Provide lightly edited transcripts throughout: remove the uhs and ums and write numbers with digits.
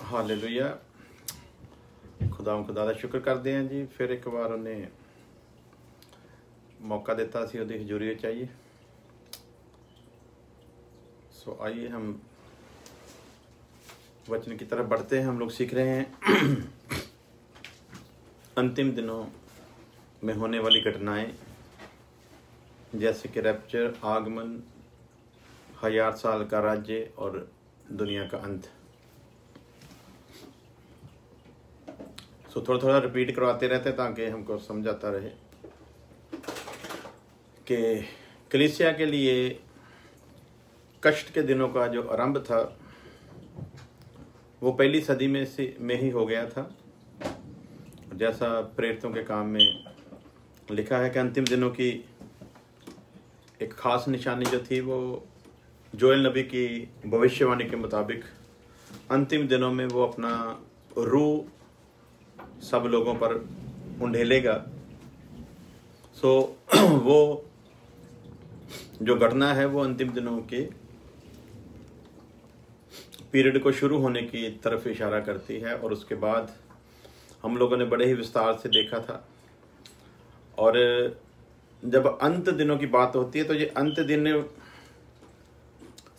Hallelujah. खुदा ਦਾ ਸ਼ੁਕਰ ਕਰਦੇ ਹਾਂ ਜੀ। ਫਿਰ ਇੱਕ ਵਾਰ ਉਹਨੇ मौका देता सी ਉਹਦੀ ਹਜ਼ੂਰੀ ਵਿੱਚ ਆਈਏ। सो आइए हम वचन की तरफ बढ़ते हैं। हम लोग सीख रहे हैं अंतिम दिनों में होने वाली घटनाएं, जैसे कि रैप्चर, आगमन, 1000 साल का राज्य और दुनिया का अंत। सो थोड़ा थोड़ा रिपीट करवाते रहते हैं ताकि हमको समझ आता रहे कि कलीसिया के लिए कष्ट के दिनों का जो आरंभ था वो पहली सदी में ही हो गया था। जैसा प्रेरितों के काम में लिखा है कि अंतिम दिनों की एक खास निशानी जो थी वो जोएल नबी की भविष्यवाणी के मुताबिक अंतिम दिनों में वो अपना रूह सब लोगों पर उंडेलेगा। सो वो जो घटना है वो अंतिम दिनों के पीरियड को शुरू होने की तरफ इशारा करती है। और उसके बाद हम लोगों ने बड़े ही विस्तार से देखा था। और जब अंत दिनों की बात होती है तो ये अंत दिन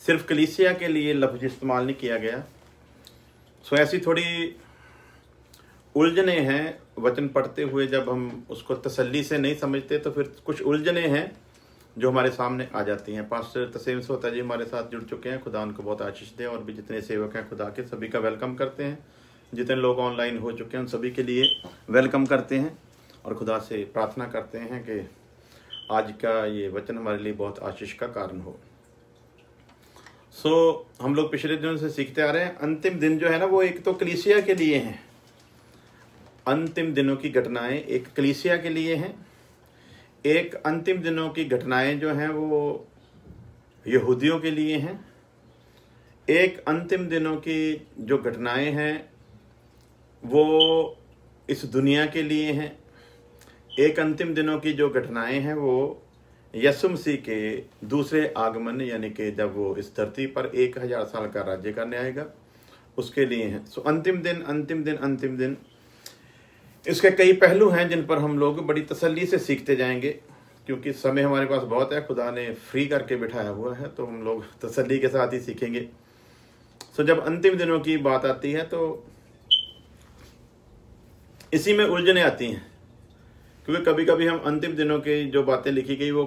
सिर्फ कलीसिया के लिए लफ्ज इस्तेमाल नहीं किया गया। सो ऐसी थोड़ी उलझने हैं वचन पढ़ते हुए, जब हम उसको तसल्ली से नहीं समझते तो फिर कुछ उलझने हैं जो हमारे सामने आ जाती हैं। पास्टर तसेम सोता जी हमारे साथ जुड़ चुके हैं। खुदा उनको बहुत आशीष दे। और भी जितने सेवक हैं खुदा के सभी का वेलकम करते हैं। जितने लोग ऑनलाइन हो चुके हैं उन सभी के लिए वेलकम करते हैं और खुदा से प्रार्थना करते हैं कि आज का ये वचन हमारे लिए बहुत आशीष का कारण हो। सो हम लोग पिछले दिनों से सीखते आ रहे हैं अंतिम दिन जो है ना वो एक तो कलीसिया के लिए हैं। अंतिम दिनों की घटनाएं एक कलीसिया के लिए हैं। एक अंतिम दिनों की घटनाएं जो हैं वो यहूदियों के लिए हैं। एक अंतिम दिनों की जो घटनाएं हैं वो इस दुनिया के लिए हैं। एक अंतिम दिनों की जो घटनाएं हैं वो यीशु मसीह के दूसरे आगमन, यानी कि जब वो इस धरती पर 1000 साल का राज्य करने आएगा, उसके लिए हैं। सो अंतिम दिन, अंतिम दिन, अंतिम दिन, इसके कई पहलू हैं जिन पर हम लोग बड़ी तसल्ली से सीखते जाएंगे, क्योंकि समय हमारे पास बहुत है। खुदा ने फ्री करके बिठाया हुआ है तो हम लोग तसल्ली के साथ ही सीखेंगे। सो जब अंतिम दिनों की बात आती है तो इसी में उलझने आती हैं, क्योंकि कभी कभी हम अंतिम दिनों की जो बातें लिखी गई वो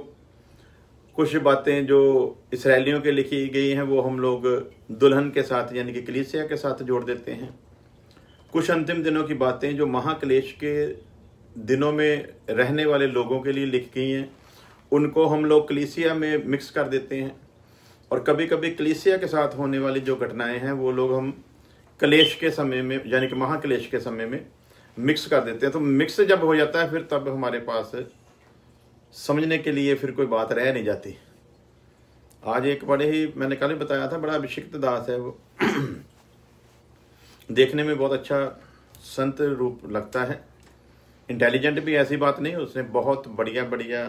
कुछ बातें जो इसराइलियों के लिखी गई हैं वो हम लोग दुल्हन के साथ यानी कि कलीसिया के साथ जोड़ देते हैं। कुछ अंतिम दिनों की बातें जो महाक्लेश के दिनों में रहने वाले लोगों के लिए लिखी गई हैं उनको हम लोग कलीसिया में मिक्स कर देते हैं। और कभी कभी कलीसिया के साथ होने वाली जो घटनाएं हैं वो लोग हम क्लेश के समय में यानी कि महाक्लेश के समय में मिक्स कर देते हैं। तो मिक्स जब हो जाता है फिर तब हमारे पास समझने के लिए फिर कोई बात रह नहीं जाती। आज एक बड़े ही, मैंने कल ही बताया था, बड़ा अभिषिक्त दास है वो। देखने में बहुत अच्छा संत रूप लगता है, इंटेलिजेंट भी, ऐसी बात नहीं। उसने बहुत बढ़िया बढ़िया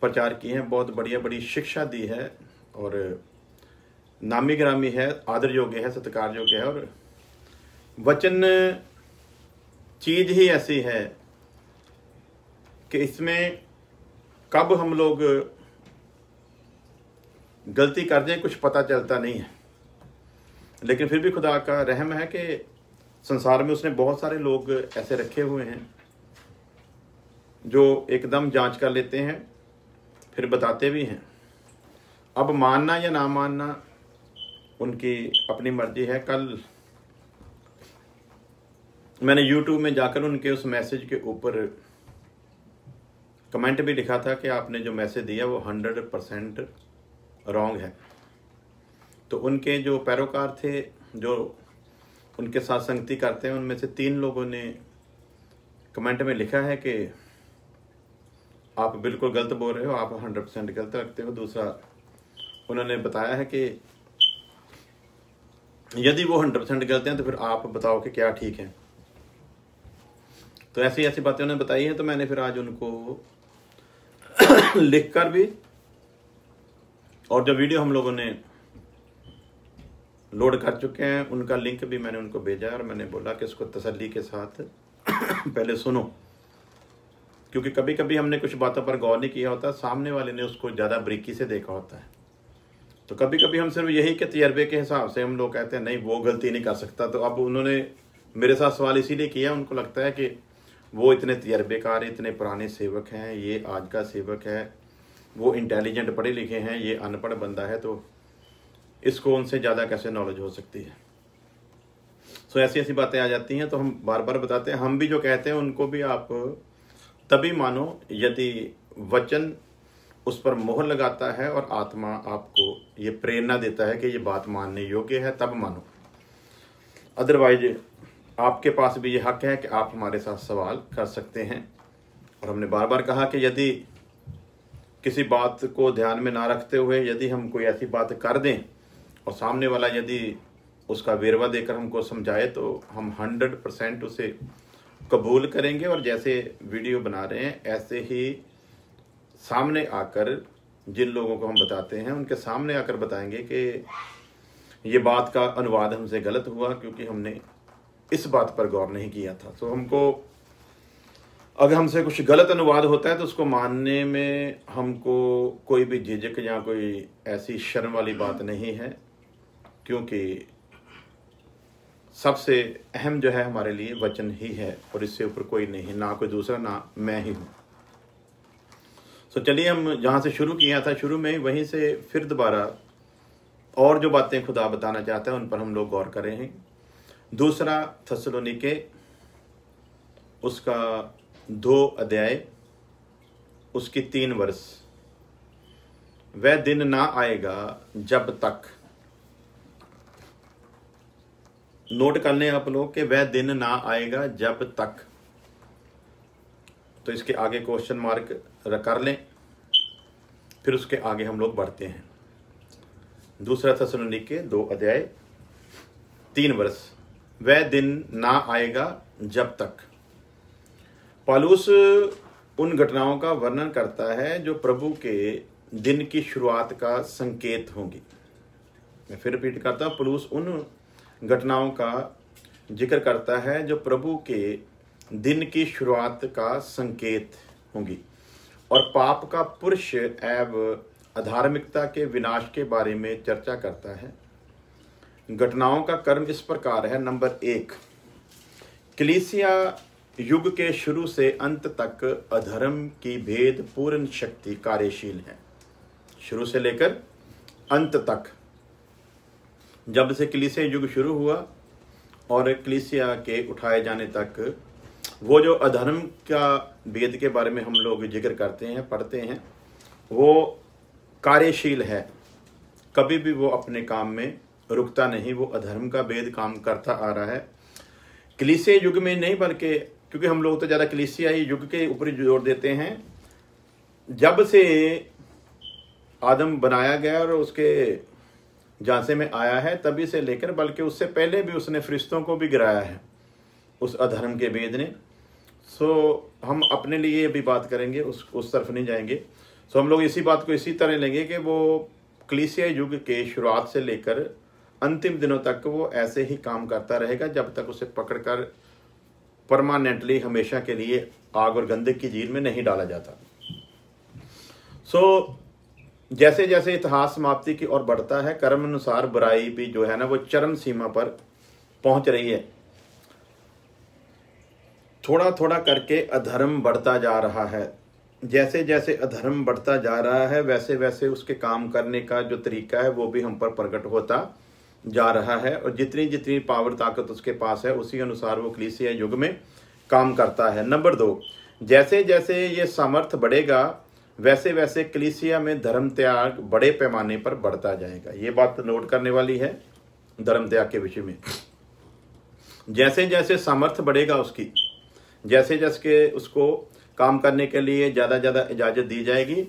प्रचार किए हैं, बहुत बढ़िया बड़ी शिक्षा दी है और नामी ग्रामी है, आदर योग्य है, सत्कार योग्य है। और वचन चीज ही ऐसी है कि इसमें कब हम लोग गलती कर दें कुछ पता चलता नहीं है। लेकिन फिर भी खुदा का रहम है कि संसार में उसने बहुत सारे लोग ऐसे रखे हुए हैं जो एकदम जांच कर लेते हैं फिर बताते भी हैं। अब मानना या ना मानना उनकी अपनी मर्जी है। कल मैंने YouTube में जाकर उनके उस मैसेज के ऊपर कमेंट भी लिखा था कि आपने जो मैसेज दिया वो 100% रॉन्ग है। तो उनके जो पैरोकार थे जो उनके साथ संगति करते हैं उनमें से 3 लोगों ने कमेंट में लिखा है कि आप बिल्कुल गलत बोल रहे हो, आप 100% गलत रखते हो। दूसरा उन्होंने बताया है कि यदि वो 100% गलत हैं तो फिर आप बताओ कि क्या ठीक है। तो ऐसी ऐसी बातें उन्होंने बताई हैं। तो मैंने फिर आज उनको लिखकर भी, और जो वीडियो हम लोगों ने लोड कर चुके हैं, उनका लिंक भी मैंने उनको भेजा और मैंने बोला कि इसको तसल्ली के साथ पहले सुनो, क्योंकि कभी कभी हमने कुछ बातों पर गौर नहीं किया होता, सामने वाले ने उसको ज़्यादा बारीकी से देखा होता है। तो कभी कभी हम सिर्फ यही के तजर्बे के हिसाब से हम लोग कहते हैं नहीं वो गलती नहीं कर सकता। तो अब उन्होंने मेरे साथ सवाल इसीलिए किया, उनको लगता है कि वो इतने तजर्बेकार, इतने पुराने सेवक हैं, ये आज का सेवक है, वो इंटेलिजेंट पढ़े लिखे हैं, ये अनपढ़ बंदा है, तो इसको उनसे ज़्यादा कैसे नॉलेज हो सकती है। सो ऐसी ऐसी बातें आ जाती हैं। तो हम बार बार बताते हैं, हम भी जो कहते हैं उनको भी आप तभी मानो यदि वचन उस पर मोहर लगाता है और आत्मा आपको ये प्रेरणा देता है कि ये बात मानने योग्य है, तब मानो। अदरवाइज आपके पास भी ये हक है कि आप हमारे साथ सवाल कर सकते हैं। और हमने बार बार कहा कि यदि किसी बात को ध्यान में ना रखते हुए यदि हम कोई ऐसी बात कर दें और सामने वाला यदि उसका वेरवा देकर हमको समझाए तो हम 100% उसे कबूल करेंगे। और जैसे वीडियो बना रहे हैं ऐसे ही सामने आकर जिन लोगों को हम बताते हैं उनके सामने आकर बताएंगे कि ये बात का अनुवाद हमसे गलत हुआ क्योंकि हमने इस बात पर गौर नहीं किया था। तो हमको अगर हमसे कुछ गलत अनुवाद होता है तो उसको मानने में हमको कोई भी झिझक या कोई ऐसी शर्म वाली बात नहीं है, क्योंकि सबसे अहम जो है हमारे लिए वचन ही है और इससे ऊपर कोई नहीं, ना कोई दूसरा, ना मैं ही हूँ। तो चलिए हम जहाँ से शुरू किया था शुरू में वहीं से फिर दोबारा और जो बातें खुदा बताना चाहता है उन पर हम लोग गौर कर रहे हैं। दूसरा थस्सलुनीके उसका 2 अध्याय उसकी 3 वर्ष। वह दिन ना आएगा जब तक, नोट कर लें आप लोग कि वह दिन ना आएगा जब तक। तो इसके आगे क्वेश्चन मार्क कर लें, फिर उसके आगे हम लोग बढ़ते हैं। दूसरा थस्सलुनीके 2 अध्याय 3 वर्ष। वह दिन ना आएगा जब तक। पौलुस उन घटनाओं का वर्णन करता है जो प्रभु के दिन की शुरुआत का संकेत होंगी। मैं फिर रिपीट करता हूं, पौलुस उन घटनाओं का जिक्र करता है जो प्रभु के दिन की शुरुआत का संकेत होंगी और पाप का पुरुष एवं अधार्मिकता के विनाश के बारे में चर्चा करता है। घटनाओं का क्रम इस प्रकार है। नंबर 1, कलीसिया युग के शुरू से अंत तक अधर्म की भेद पूर्ण शक्ति कार्यशील है। शुरू से लेकर अंत तक, जब से कलीसिया युग शुरू हुआ और कलीसिया के उठाए जाने तक, वो जो अधर्म का भेद के बारे में हम लोग जिक्र करते हैं, पढ़ते हैं, वो कार्यशील है। कभी भी वो अपने काम में रुकता नहीं, वो अधर्म का भेद काम करता आ रहा है। कलीसिया युग में नहीं, बल्कि क्योंकि हम लोग तो ज़्यादा कलीसिया युग के ऊपर जोर देते हैं। जब से आदम बनाया गया और उसके झांसे में आया है तभी से लेकर, बल्कि उससे पहले भी उसने फरिश्तों को भी गिराया है उस अधर्म के भेद ने। सो हम अपने लिए भी बात करेंगे, उस तरफ नहीं जाएंगे। सो हम लोग इसी बात को इसी तरह लेंगे कि वो कलीसिया युग के शुरुआत से लेकर अंतिम दिनों तक वो ऐसे ही काम करता रहेगा जब तक उसे पकड़कर परमानेंटली हमेशा के लिए आग और गंधक की झील में नहीं डाला जाता। सो जैसे जैसे इतिहास समाप्ति की ओर बढ़ता है, कर्म अनुसार बुराई भी जो है ना वो चरम सीमा पर पहुंच रही है। थोड़ा थोड़ा करके अधर्म बढ़ता जा रहा है। जैसे जैसे अधर्म बढ़ता जा रहा है वैसे वैसे उसके काम करने का जो तरीका है वो भी हम पर प्रकट होता जा रहा है। और जितनी जितनी पावर ताकत उसके पास है उसी अनुसार वो कलीसिया युग में काम करता है। नंबर 2, जैसे जैसे ये सामर्थ्य बढ़ेगा वैसे वैसे कलीसिया में धर्म त्याग बड़े पैमाने पर बढ़ता जाएगा। ये बात नोट करने वाली है धर्म त्याग के विषय में। जैसे जैसे सामर्थ्य बढ़ेगा उसकी, जैसे जैसे उसको काम करने के लिए ज़्यादा ज़्यादा इजाज़त दी जाएगी,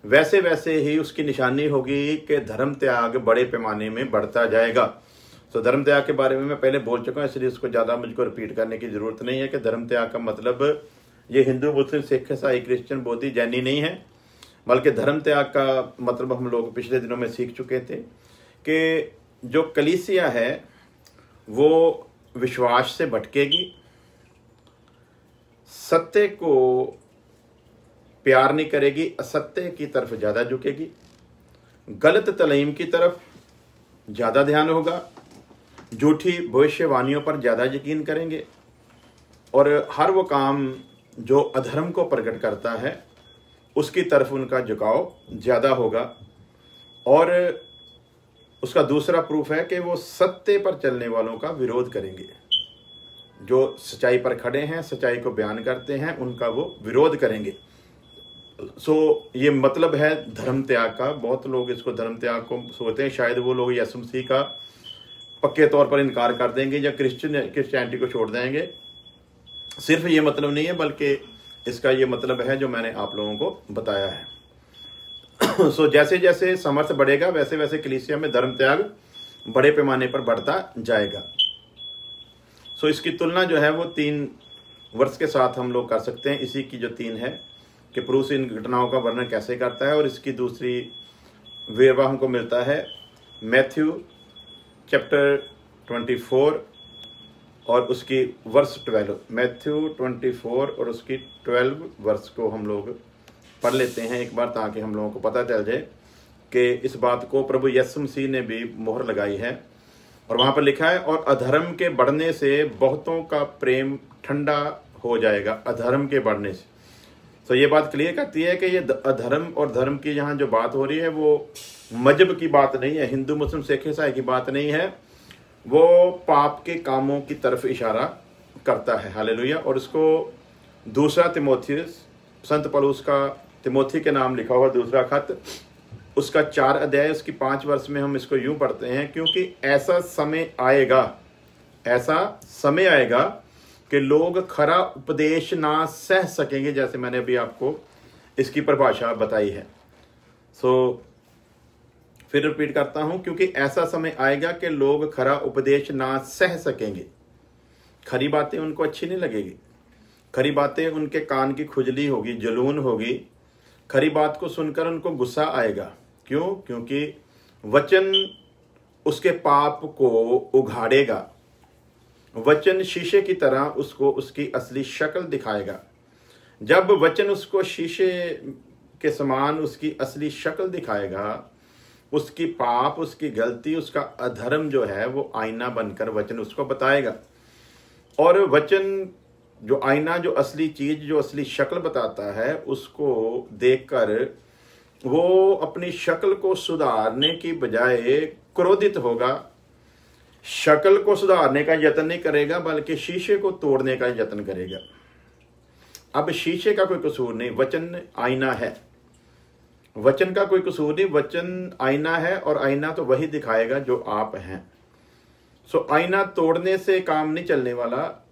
वैसे वैसे ही उसकी निशानी होगी कि धर्म त्याग बड़े पैमाने में बढ़ता जाएगा। तो धर्म त्याग के बारे में मैं पहले बोल चुका हूँ, इसलिए उसको ज़्यादा मुझको रिपीट करने की ज़रूरत नहीं है कि धर्म त्याग का मतलब ये हिंदू, मुस्लिम, सिख, ईसाई, क्रिश्चियन, बौद्धी, जैनी नहीं है, बल्कि धर्म त्याग का मतलब हम लोग पिछले दिनों में सीख चुके थे कि जो कलीसिया है वो विश्वास से भटकेगी, सत्य को प्यार नहीं करेगी, असत्य की तरफ ज़्यादा झुकेगी, गलत तलीम की तरफ ज़्यादा ध्यान होगा, झूठी भविष्यवाणियों पर ज़्यादा यकीन करेंगे, और हर वो काम जो अधर्म को प्रकट करता है उसकी तरफ उनका झुकाव ज़्यादा होगा। और उसका दूसरा प्रूफ है कि वो सत्य पर चलने वालों का विरोध करेंगे। जो सच्चाई पर खड़े हैं, सच्चाई को बयान करते हैं, उनका वो विरोध करेंगे। ये मतलब है धर्म त्याग का। बहुत लोग इसको धर्म त्याग को सोचते हैं, शायद वो लोग यीशु मसीह का पक्के तौर पर इनकार कर देंगे या क्रिश्चियनिटी को छोड़ देंगे। सिर्फ ये मतलब नहीं है, बल्कि इसका ये मतलब है जो मैंने आप लोगों को बताया है। जैसे जैसे सामर्थ्य बढ़ेगा वैसे वैसे कलीसिया में धर्म त्याग बड़े पैमाने पर बढ़ता जाएगा। इसकी तुलना जो है वो 3 वर्ष के साथ हम लोग कर सकते हैं। इसी की जो 3 है कि पुरुष इन घटनाओं का वर्णन कैसे करता है, और इसकी दूसरी वेरवा हमको मिलता है मैथ्यू चैप्टर 24 और उसकी वर्ष 12। मैथ्यू 24 और उसकी 12 वर्ष को हम लोग पढ़ लेते हैं एक बार, ताकि हम लोगों को पता चल जाए कि इस बात को प्रभु यीशु मसीह ने भी मोहर लगाई है। और वहाँ पर लिखा है, और अधर्म के बढ़ने से बहुतों का प्रेम ठंडा हो जाएगा। अधर्म के बढ़ने से ये बात क्लियर करती है कि ये अधर्म और धर्म की यहाँ जो बात हो रही है वो मजहब की बात नहीं है, हिंदू मुस्लिम सिख ईसाई की बात नहीं है, वो पाप के कामों की तरफ इशारा करता है। हालेलुया। और इसको दूसरा तिमोथियस, संत पौलुस का तिमोथी के नाम लिखा हुआ दूसरा खत, उसका 4 अध्याय उसकी 5 वर्ष में हम इसको यूं पढ़ते हैं, क्योंकि ऐसा समय आएगा कि लोग खरा उपदेश ना सह सकेंगे। जैसे मैंने अभी आपको इसकी परिभाषा बताई है। फिर रिपीट करता हूं, क्योंकि ऐसा समय आएगा कि लोग खरा उपदेश ना सह सकेंगे। खरी बातें उनको अच्छी नहीं लगेगी, खरी बातें उनके कान की खुजली होगी, जलून होगी। खरी बात को सुनकर उनको गुस्सा आएगा। क्यों? क्योंकि वचन उसके पाप को उघाड़ेगा। वचन शीशे की तरह उसको उसकी असली शक्ल दिखाएगा। जब वचन उसको शीशे के समान उसकी असली शक्ल दिखाएगा, उसकी पाप, उसकी गलती, उसका अधर्म जो है वो आईना बनकर वचन उसको बताएगा। और वचन जो आईना, जो असली चीज, जो असली शक्ल बताता है, उसको देखकर वो अपनी शक्ल को सुधारने की बजाय क्रोधित होगा। शक्ल को सुधारने का यत्न नहीं करेगा, बल्कि शीशे को तोड़ने का यत्न करेगा। अब शीशे का कोई कसूर नहीं, वचन आईना है। वचन का कोई कसूर नहीं, वचन आईना है, और आईना तो वही दिखाएगा जो आप हैं। आईना तोड़ने से काम नहीं चलने वाला,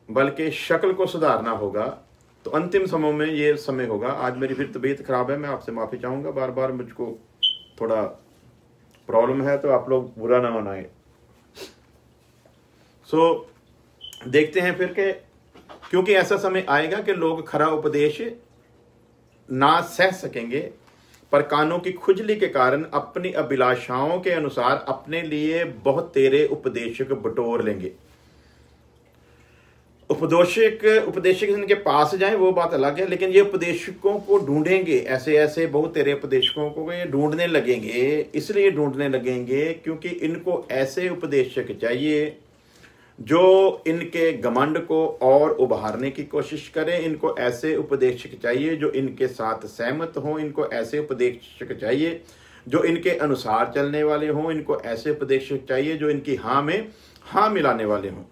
बल्कि शक्ल को सुधारना होगा। तो अंतिम समय में ये समय होगा। आज मेरी फिर तबीयत खराब है, मैं आपसे माफी चाहूंगा। बार बार मुझको थोड़ा प्रॉब्लम है, तो आप लोग बुरा ना मनाएं। देखते हैं फिर के, क्योंकि ऐसा समय आएगा कि लोग खरा उपदेश ना सह सकेंगे, पर कानों की खुजली के कारण अपनी अभिलाषाओं के अनुसार अपने लिए बहुत तेरे उपदेशक बटोर लेंगे। उपदेशक इनके पास जाएं वो बात अलग है, लेकिन ये उपदेशकों को ढूंढेंगे। ऐसे बहुत तेरे उपदेशकों को ये ढूंढने लगेंगे। इसलिए ढूंढने लगेंगे क्योंकि इनको ऐसे उपदेशक चाहिए जो इनके घमंड को और उभारने की कोशिश करें। इनको ऐसे उपदेशक चाहिए जो इनके साथ सहमत हों। इनको ऐसे उपदेशक चाहिए जो इनके अनुसार चलने वाले हों। इनको ऐसे उपदेशक चाहिए जो इनकी हाँ में हाँ मिलाने वाले हों।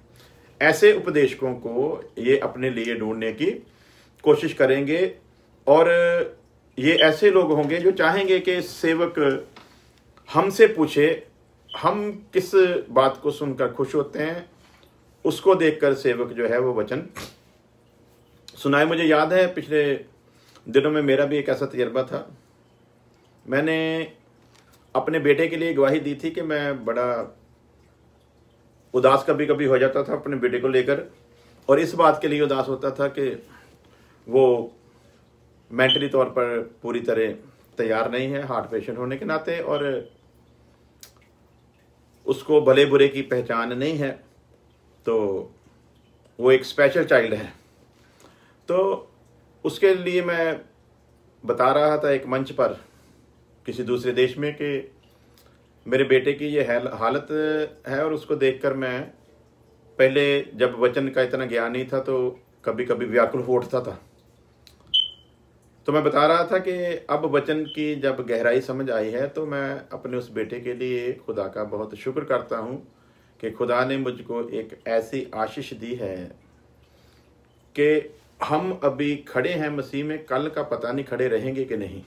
ऐसे उपदेशकों को ये अपने लिए ढूंढने की कोशिश करेंगे, और ये ऐसे लोग होंगे जो चाहेंगे कि सेवक हमसे पूछे हम किस बात को सुनकर खुश होते हैं, उसको देखकर सेवक जो है वो वचन सुनाए। मुझे याद है पिछले दिनों में मेरा भी एक ऐसा तजर्बा था। मैंने अपने बेटे के लिए गवाही दी थी कि मैं बड़ा उदास कभी कभी हो जाता था अपने बेटे को लेकर, और इस बात के लिए उदास होता था कि वो मेंटली तौर पर पूरी तरह तैयार नहीं है, हार्ट पेशेंट होने के नाते, और उसको भले बुरे की पहचान नहीं है, तो वो एक स्पेशल चाइल्ड है। तो उसके लिए मैं बता रहा था एक मंच पर किसी दूसरे देश में कि मेरे बेटे की ये हालत है, और उसको देखकर मैं पहले जब वचन का इतना ज्ञान नहीं था तो कभी कभी व्याकुल हो उठता था। तो मैं बता रहा था कि अब वचन की जब गहराई समझ आई है तो मैं अपने उस बेटे के लिए खुदा का बहुत शुक्र करता हूँ कि खुदा ने मुझको एक ऐसी आशीष दी है कि हम अभी खड़े हैं मसीह में, कल का पता नहीं खड़े रहेंगे कि नहीं,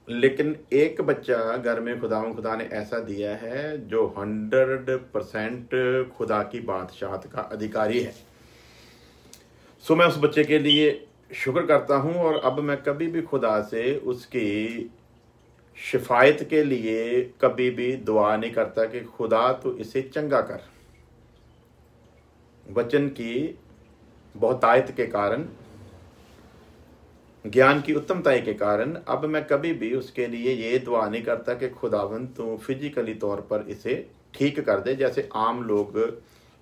लेकिन एक बच्चा घर में खुदा ने ऐसा दिया है जो 100% खुदा की बादशाहत का अधिकारी है। सो मैं उस बच्चे के लिए शुक्र करता हूँ, और अब मैं कभी भी खुदा से उसकी शिफायत के लिए कभी भी दुआ नहीं करता कि खुदा तो इसे चंगा कर। वचन की बहुतायत के कारण, ज्ञान की उत्तमता के कारण अब मैं कभी भी उसके लिए ये दुआ नहीं करता कि खुदावन तू फिजिकली तौर पर इसे ठीक कर दे, जैसे आम लोग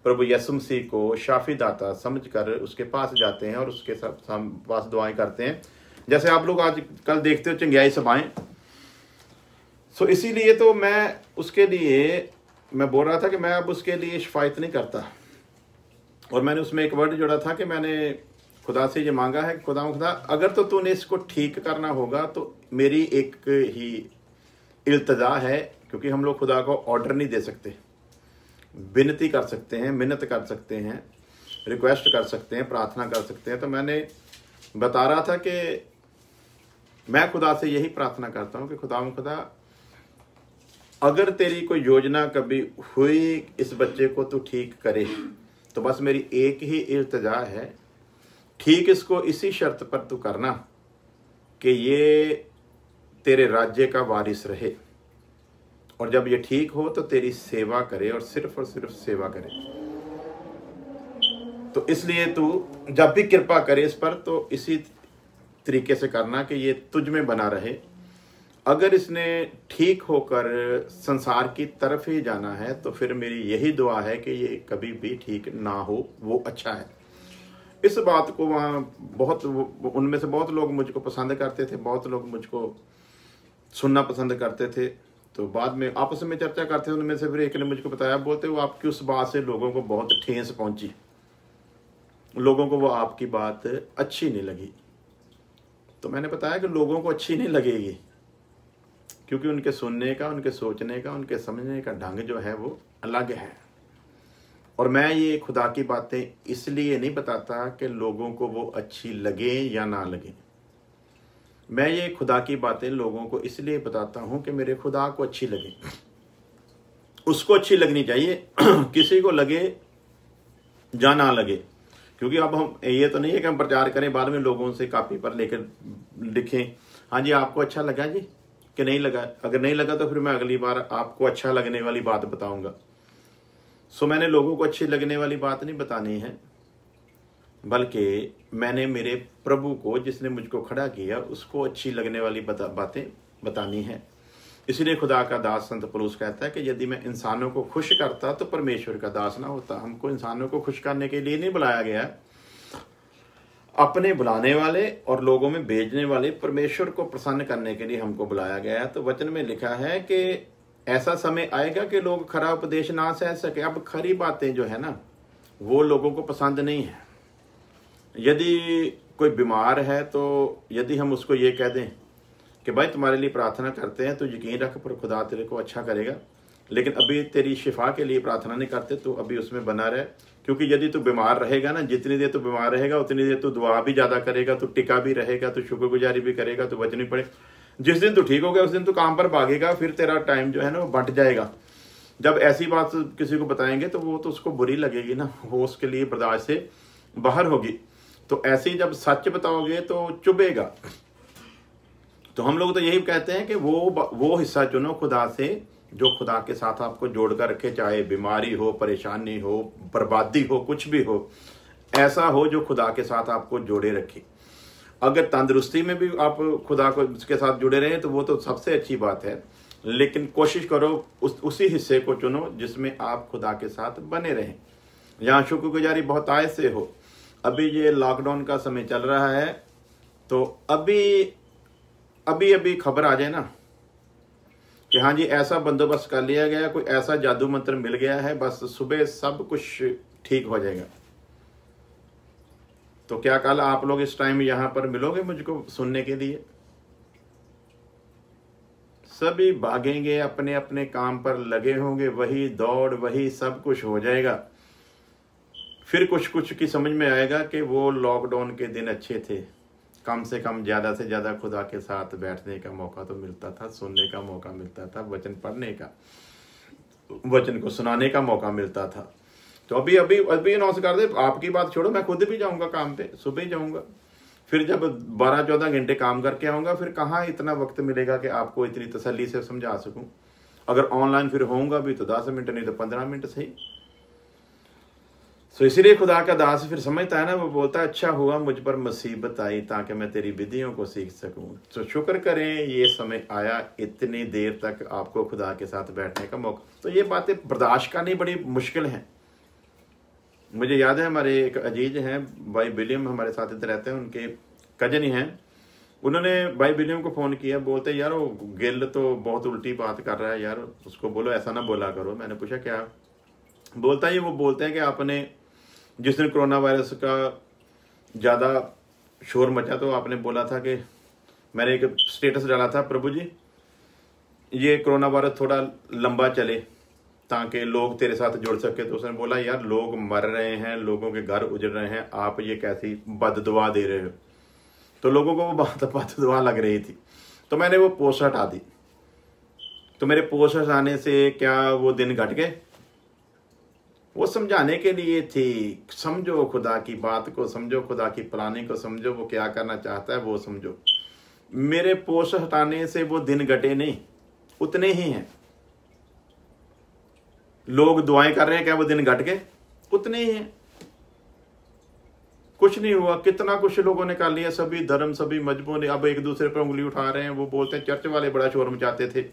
प्रभु यीशु मसीह को शाफी दाता समझकर उसके पास जाते हैं और उसके पास दुआएं करते हैं, जैसे आप लोग आज कल देखते हो चंगियाई सभाएं। सो इसीलिए तो मैं उसके लिए मैं बोल रहा था कि मैं अब उसके लिए शिफायत नहीं करता, और मैंने उसमें एक वर्ड जोड़ा था कि मैंने खुदा से ये मांगा है, खुदा अगर तो तूने इसको ठीक करना होगा तो मेरी एक ही इल्तजा है, क्योंकि हम लोग खुदा को ऑर्डर नहीं दे सकते, विनती कर सकते हैं, मिन्नत कर सकते हैं, रिक्वेस्ट कर सकते हैं, प्रार्थना कर सकते हैं। तो मैंने बता रहा था कि मैं खुदा से यही प्रार्थना करता हूँ कि खुदा अगर तेरी कोई योजना कभी हुई इस बच्चे को तू ठीक करे, तो बस मेरी एक ही इल्तजा है, ठीक इसको इसी शर्त पर तू करना कि ये तेरे राज्य का वारिस रहे, और जब ये ठीक हो तो तेरी सेवा करे और सिर्फ सेवा करे। तो इसलिए तू जब भी कृपा करे इस पर तो इसी तरीके से करना कि ये तुझ में बना रहे। अगर इसने ठीक होकर संसार की तरफ ही जाना है तो फिर मेरी यही दुआ है कि ये कभी भी ठीक ना हो, वो अच्छा है। इस बात को वहाँ बहुत, उनमें से बहुत लोग मुझको पसंद करते थे, बहुत लोग मुझको सुनना पसंद करते थे। तो बाद में आपस में चर्चा करते थे, उनमें से फिर एक ने मुझको बताया, बोलते वो आपकी उस बात से लोगों को बहुत ठेस पहुंची, लोगों को वो आपकी बात अच्छी नहीं लगी। तो मैंने बताया कि लोगों को अच्छी नहीं लगेगी, क्योंकि उनके सुनने का, उनके सोचने का, उनके समझने का ढंग जो है वो अलग है। और मैं ये खुदा की बातें इसलिए नहीं बताता कि लोगों को वो अच्छी लगे या ना लगे, मैं ये खुदा की बातें लोगों को इसलिए बताता हूं कि मेरे खुदा को अच्छी लगे, उसको अच्छी लगनी चाहिए, किसी को लगे या ना लगे। क्योंकि अब हम ये तो नहीं है कि हम प्रचार करें बाद में लोगों से कॉपी पर लेकर लिखें, हाँ जी आपको अच्छा लगा जी कि नहीं लगा, अगर नहीं लगा तो फिर मैं अगली बार आपको अच्छा लगने वाली बात बताऊंगा। सो मैंने लोगों को अच्छी लगने वाली बात नहीं बतानी है, बल्कि मैंने मेरे प्रभु को जिसने मुझको खड़ा किया उसको अच्छी लगने वाली बातें बतानी है। इसलिए खुदा का दास संत पौलुस कहता है कि यदि मैं इंसानों को खुश करता तो परमेश्वर का दास ना होता। हमको इंसानों को खुश करने के लिए नहीं बुलाया गया, अपने बुलाने वाले और लोगों में भेजने वाले परमेश्वर को प्रसन्न करने के लिए हमको बुलाया गया है। तो वचन में लिखा है कि ऐसा समय आएगा कि लोग खरा उपदेश ना सह सके। अब खरी बातें जो है ना वो लोगों को पसंद नहीं है। यदि कोई बीमार है तो यदि हम उसको ये कह दें कि भाई तुम्हारे लिए प्रार्थना करते हैं तो यकीन रख पर खुदा तेरे को अच्छा करेगा, लेकिन अभी तेरी शिफा के लिए प्रार्थना नहीं करते तो अभी उसमें बना रहे। क्योंकि यदि तू बीमार रहेगा ना, जितनी देर तू बीमार रहेगा उतनी देर तू दुआ भी ज़्यादा करेगा, तू टिका भी रहेगा, तू शुक्रगुजारी भी करेगा, तो वचन भी पड़े। जिस दिन तू ठीक हो गया उस दिन तू काम पर भागेगा, फिर तेरा टाइम जो है ना वो बंट जाएगा। जब ऐसी बात किसी को बताएंगे तो वो तो उसको बुरी लगेगी ना, वो उसके लिए बर्दाश्त से बाहर होगी। तो ऐसे ही जब सच बताओगे तो चुभेगा। तो हम लोग तो यही कहते हैं कि वो हिस्सा चुनो खुदा से जो खुदा के साथ आपको जोड़ कर रखे, चाहे बीमारी हो, परेशानी हो, बर्बादी हो, कुछ भी हो, ऐसा हो जो खुदा के साथ आपको जोड़े रखे। अगर तंदुरुस्ती में भी आप खुदा को उसके साथ जुड़े रहें तो वो तो सबसे अच्छी बात है। लेकिन कोशिश करो उसी हिस्से को चुनो जिसमें आप खुदा के साथ बने रहें, जहाँ शुक्रगुजारी बहुत आय से हो। अभी ये लॉकडाउन का समय चल रहा है, तो अभी खबर आ जाए ना कि हाँ जी ऐसा बंदोबस्त कर लिया गया, कोई ऐसा जादू मंत्र मिल गया है, बस सुबह सब कुछ ठीक हो जाएगा, तो क्या कल आप लोग इस टाइम यहां पर मिलोगे मुझको सुनने के लिए? सभी भागेंगे, अपने अपने काम पर लगे होंगे, वही दौड़ वही सब कुछ हो जाएगा। फिर कुछ कुछ की समझ में आएगा कि वो लॉकडाउन के दिन अच्छे थे, कम से कम ज्यादा से ज्यादा खुदा के साथ बैठने का मौका तो मिलता था, सुनने का मौका मिलता था, वचन पढ़ने का, वचन को सुनाने का मौका मिलता था। तो अभी अनाउंस कर दे, आपकी बात छोड़ो, मैं खुद भी जाऊंगा काम पे, सुबह ही जाऊंगा। फिर जब 12-14 घंटे काम करके आऊंगा, फिर कहाँ इतना वक्त मिलेगा कि आपको इतनी तसल्ली से समझा सकूं। अगर ऑनलाइन फिर होऊंगा भी तो 10 मिनट, नहीं तो 15 मिनट सही। तो इसलिए खुदा का दास फिर समझता है ना, वो बोलता है अच्छा हुआ मुझ पर मुसीबत आई ताकि मैं तेरी विधियों को सीख सकूं। तो शुक्र करें ये समय आया, इतनी देर तक आपको खुदा के साथ बैठने का मौका। तो ये बातें बर्दाश्त करनी बड़ी मुश्किल है। मुझे याद है हमारे एक अजीज हैं भाई विलियम, हमारे साथ इधर रहते हैं, उनके कजन ही हैं। उन्होंने भाई विलियम को फ़ोन किया, बोलते यार वो गिल तो बहुत उल्टी बात कर रहा है यार, उसको बोलो ऐसा ना बोला करो। मैंने पूछा क्या? बोलता है वो बोलते हैं कि आपने जिस दिन कोरोना वायरस का ज़्यादा शोर मचा तो आपने बोला था कि मैंने एक स्टेटस डाला था, प्रभु जी ये कोरोना वायरस थोड़ा लंबा चले ताकि लोग तेरे साथ जुड़ सके। तो उसने बोला यार लोग मर रहे हैं, लोगों के घर उजड़ रहे हैं, आप ये कैसी बददुआ दे रहे हो? तो लोगों को वो बात बददुआ लग रही थी, तो मैंने वो पोस्ट हटा दी। तो मेरे पोस्ट हटाने से क्या वो दिन घट गए? वो समझाने के लिए थी, समझो खुदा की बात को, समझो खुदा की प्लानिंग को, समझो वो क्या करना चाहता है वो समझो। मेरे पोस्ट हटाने से वो दिन घटे नहीं, उतने ही हैं। लोग दुआएं कर रहे हैं, क्या वो दिन घट गए? उतने ही हैं। कुछ नहीं हुआ, कितना कुछ लोगों ने कर लिया, सभी धर्म सभी मजहबों ने अब एक दूसरे पर उंगली उठा रहे हैं। वो बोलते हैं चर्च वाले बड़ा शोर मचाते थे,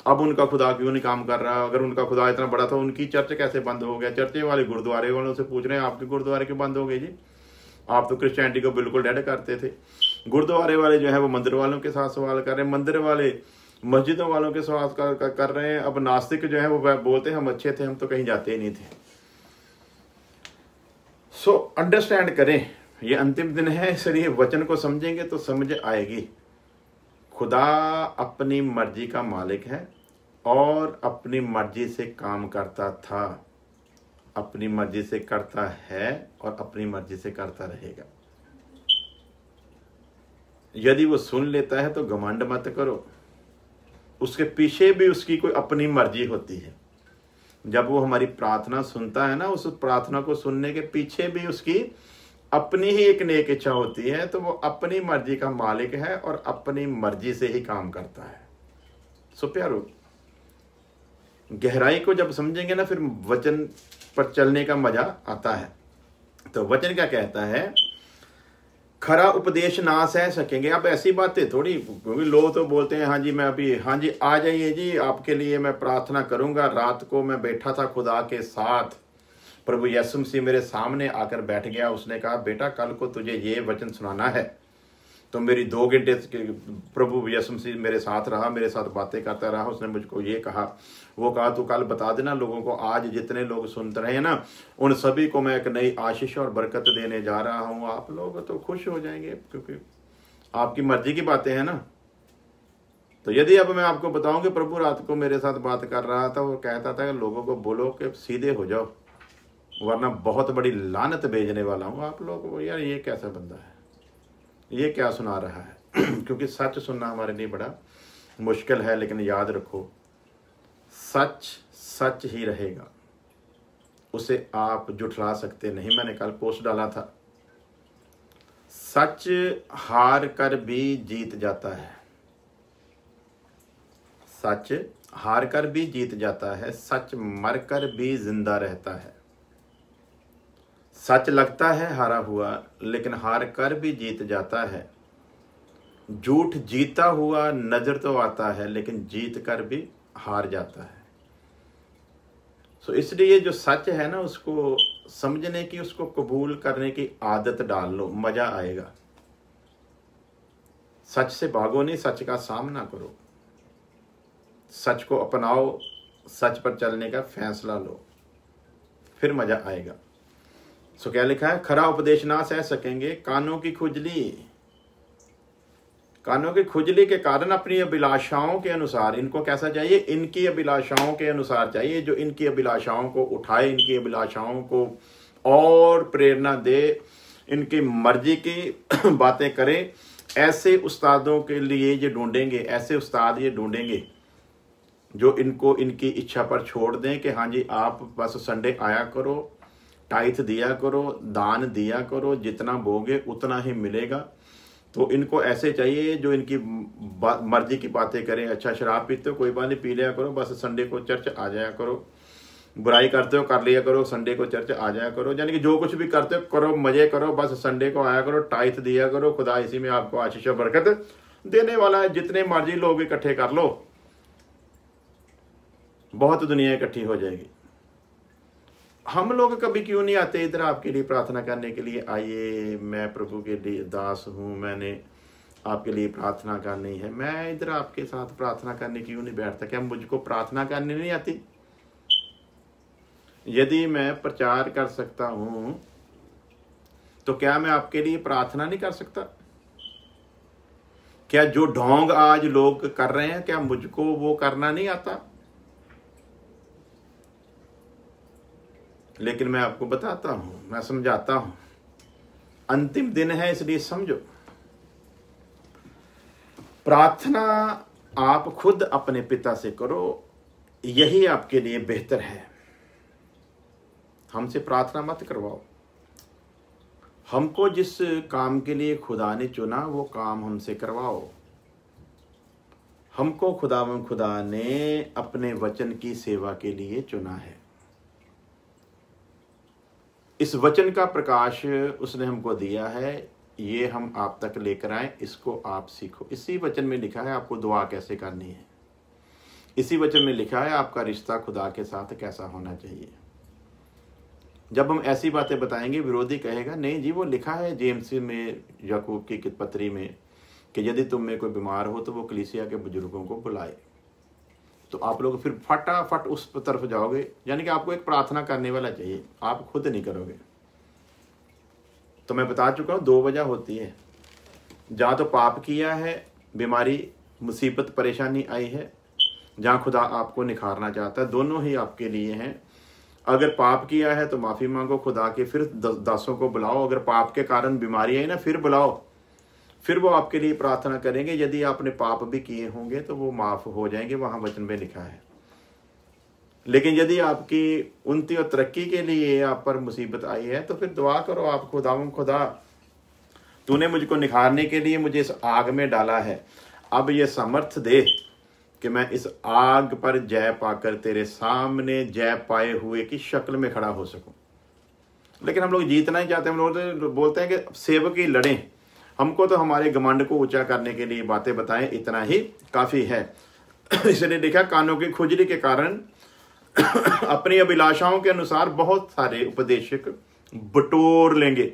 अब उनका खुदा क्यों नहीं काम कर रहा? अगर उनका खुदा इतना बड़ा था, उनकी चर्च कैसे बंद हो गया? चर्चे वाले गुरुद्वारे वालों से पूछ रहे हैं आपके गुरुद्वारे क्यों बंद हो गए जी? आप तो क्रिश्चियनिटी को बिल्कुल डेड करते थे। गुरुद्वारे वाले जो है वो मंदिर वालों के साथ सवाल कर रहे हैं, मंदिर वाले मस्जिदों वालों के सवाल कर रहे हैं। अब नास्तिक जो है वो बोलते हैं हम अच्छे थे, हम तो कहीं जाते ही नहीं थे। सो अंडरस्टैंड करें, ये अंतिम दिन है, इसलिए वचन को समझेंगे तो समझ आएगी। खुदा अपनी मर्जी का मालिक है और अपनी मर्जी से काम करता था, अपनी मर्जी से करता है और अपनी मर्जी से करता रहेगा। यदि वो सुन लेता है तो घमंड मत करो, उसके पीछे भी उसकी कोई अपनी मर्जी होती है। जब वो हमारी प्रार्थना सुनता है ना, उस प्रार्थना को सुनने के पीछे भी उसकी अपनी ही एक नेक इच्छा होती है। तो वो अपनी मर्जी का मालिक है और अपनी मर्जी से ही काम करता है। सो प्यारो, गहराई को जब समझेंगे ना, फिर वचन पर चलने का मजा आता है। तो वचन क्या कहता है? खरा उपदेश ना सह सकेंगे। अब ऐसी बातें थोड़ी, क्योंकि लोग तो बोलते हैं हाँ जी मैं अभी, हाँ जी आ जाइए जी, आपके लिए मैं प्रार्थना करूंगा। रात को मैं बैठा था खुदा के साथ, प्रभु यीशु मसीह मेरे सामने आकर बैठ गया। उसने कहा बेटा कल को तुझे ये वचन सुनाना है। तो मेरी 2 घंटे प्रभु यीशु मसीह मेरे साथ रहा, मेरे साथ बातें करता रहा। उसने मुझको ये कहा, वो कहा तू कल बता देना लोगों को, आज जितने लोग सुन रहे हैं ना उन सभी को मैं एक नई आशीष और बरकत देने जा रहा हूँ। आप लोग तो खुश हो जाएंगे क्योंकि आपकी मर्जी की बातें हैं ना। तो यदि अब मैं आपको बताऊं कि प्रभु रात को मेरे साथ बात कर रहा था, वो कहता था कि लोगों को बोलो कि सीधे हो जाओ वरना बहुत बड़ी लानत भेजने वाला हूँ आप लोगों को। यार ये कैसा बंदा है, ये क्या सुना रहा है? क्योंकि सच सुनना हमारे लिए बड़ा मुश्किल है, लेकिन याद रखो सच सच ही रहेगा, उसे आप जुठला सकते नहीं। मैंने कल पोस्ट डाला था, सच हार कर भी जीत जाता है, सच हार कर भी जीत जाता है, सच मर कर भी जिंदा रहता है। सच लगता है हारा हुआ, लेकिन हार कर भी जीत जाता है। झूठ जीता हुआ नजर तो आता है, लेकिन जीत कर भी हार जाता है। सो इसलिए जो सच है ना, उसको समझने की, उसको कबूल करने की आदत डाल लो, मजा आएगा। सच से भागो नहीं, सच का सामना करो, सच को अपनाओ, सच पर चलने का फैसला लो, फिर मजा आएगा। सो क्या लिखा है, खरा उपदेश ना सह सकेंगे कानों की खुजली। कानों की खुजली के कारण अपनी अभिलाषाओं के अनुसार, इनको कैसा चाहिए, इनकी अभिलाषाओं के अनुसार चाहिए, जो इनकी अभिलाषाओं को उठाए, इनकी अभिलाषाओं को और प्रेरणा दे, इनकी मर्जी की बातें करे। ऐसे उस्तादों के लिए ये ढूंढेंगे, ऐसे उस्ताद ये ढूंढेंगे जो इनको इनकी इच्छा पर छोड़ दें कि हाँ जी आप बस संडे आया करो, टाइथ दिया करो, दान दिया करो, जितना बोगे उतना ही मिलेगा। तो इनको ऐसे चाहिए जो इनकी मर्जी की बातें करें। अच्छा शराब पीते हो, कोई बात नहीं, पी लिया करो, बस संडे को चर्च आ जाया करो। बुराई करते हो, कर लिया करो, संडे को चर्च आ जाया करो। यानी कि जो कुछ भी करते हो करो, मजे करो, बस संडे को आया करो, टाइथ दिया करो, खुदा इसी में आपको आशीष और बरकत देने वाला है। जितने मर्जी लोग इकट्ठे कर लो, बहुत दुनिया इकट्ठी हो जाएगी। हम लोग कभी क्यों नहीं आते इधर आपके लिए प्रार्थना करने के लिए? आइए, मैं प्रभु के लिए दास हूँ, मैंने आपके लिए प्रार्थना करनी है। मैं इधर आपके साथ प्रार्थना करने क्यों नहीं बैठता? क्या मुझको प्रार्थना करनी नहीं आती? यदि मैं प्रचार कर सकता हूँ तो क्या मैं आपके लिए प्रार्थना नहीं कर सकता? क्या जो ढोंग आज लोग कर रहे हैं, क्या मुझको वो करना नहीं आता? लेकिन मैं आपको बताता हूं, मैं समझाता हूं। अंतिम दिन है, इसलिए समझो। प्रार्थना आप खुद अपने पिता से करो, यही आपके लिए बेहतर है। हमसे प्रार्थना मत करवाओ। हमको जिस काम के लिए खुदा ने चुना वो काम हमसे करवाओ। हमको खुदा ने अपने वचन की सेवा के लिए चुना है। इस वचन का प्रकाश उसने हमको दिया है, ये हम आप तक लेकर आए, इसको आप सीखो। इसी वचन में लिखा है आपको दुआ कैसे करनी है। इसी वचन में लिखा है आपका रिश्ता खुदा के साथ कैसा होना चाहिए। जब हम ऐसी बातें बताएंगे, विरोधी कहेगा नहीं जी वो लिखा है जेम्स में, याकूब की पत्री में कि यदि तुम में कोई बीमार हो तो वो कलीसिया के बुजुर्गों को बुलाए। तो आप लोग फिर फटाफट उस तरफ जाओगे। यानी कि आपको एक प्रार्थना करने वाला चाहिए, आप खुद नहीं करोगे। तो मैं बता चुका हूँ 2 वजह होती है। जहाँ तो पाप किया है, बीमारी, मुसीबत, परेशानी आई है, जहाँ खुदा आपको निखारना चाहता है। दोनों ही आपके लिए हैं। अगर पाप किया है तो माफ़ी मांगो खुदा के, फिर दासों को बुलाओ। अगर पाप के कारण बीमारी आई ना, फिर बुलाओ, फिर वो आपके लिए प्रार्थना करेंगे। यदि आपने पाप भी किए होंगे तो वो माफ हो जाएंगे, वहां वचन में लिखा है। लेकिन यदि आपकी उन्नति और तरक्की के लिए आप पर मुसीबत आई है तो फिर दुआ करो आप, खुदा तूने मुझको निखारने के लिए मुझे इस आग में डाला है, अब ये समर्थ दे कि मैं इस आग पर जय पाकर तेरे सामने जय पाए हुए की शक्ल में खड़ा हो सकूं। लेकिन हम लोग जीतना ही चाहते हैं। हम लोग बोलते हैं कि सेवक ही लड़ें। हमको तो हमारे घमंड को ऊंचा करने के लिए बातें बताएं, इतना ही काफी है। इसलिए लिखा कानों की खुजली के कारण अपनी अभिलाषाओं के अनुसार बहुत सारे उपदेशक बटोर लेंगे।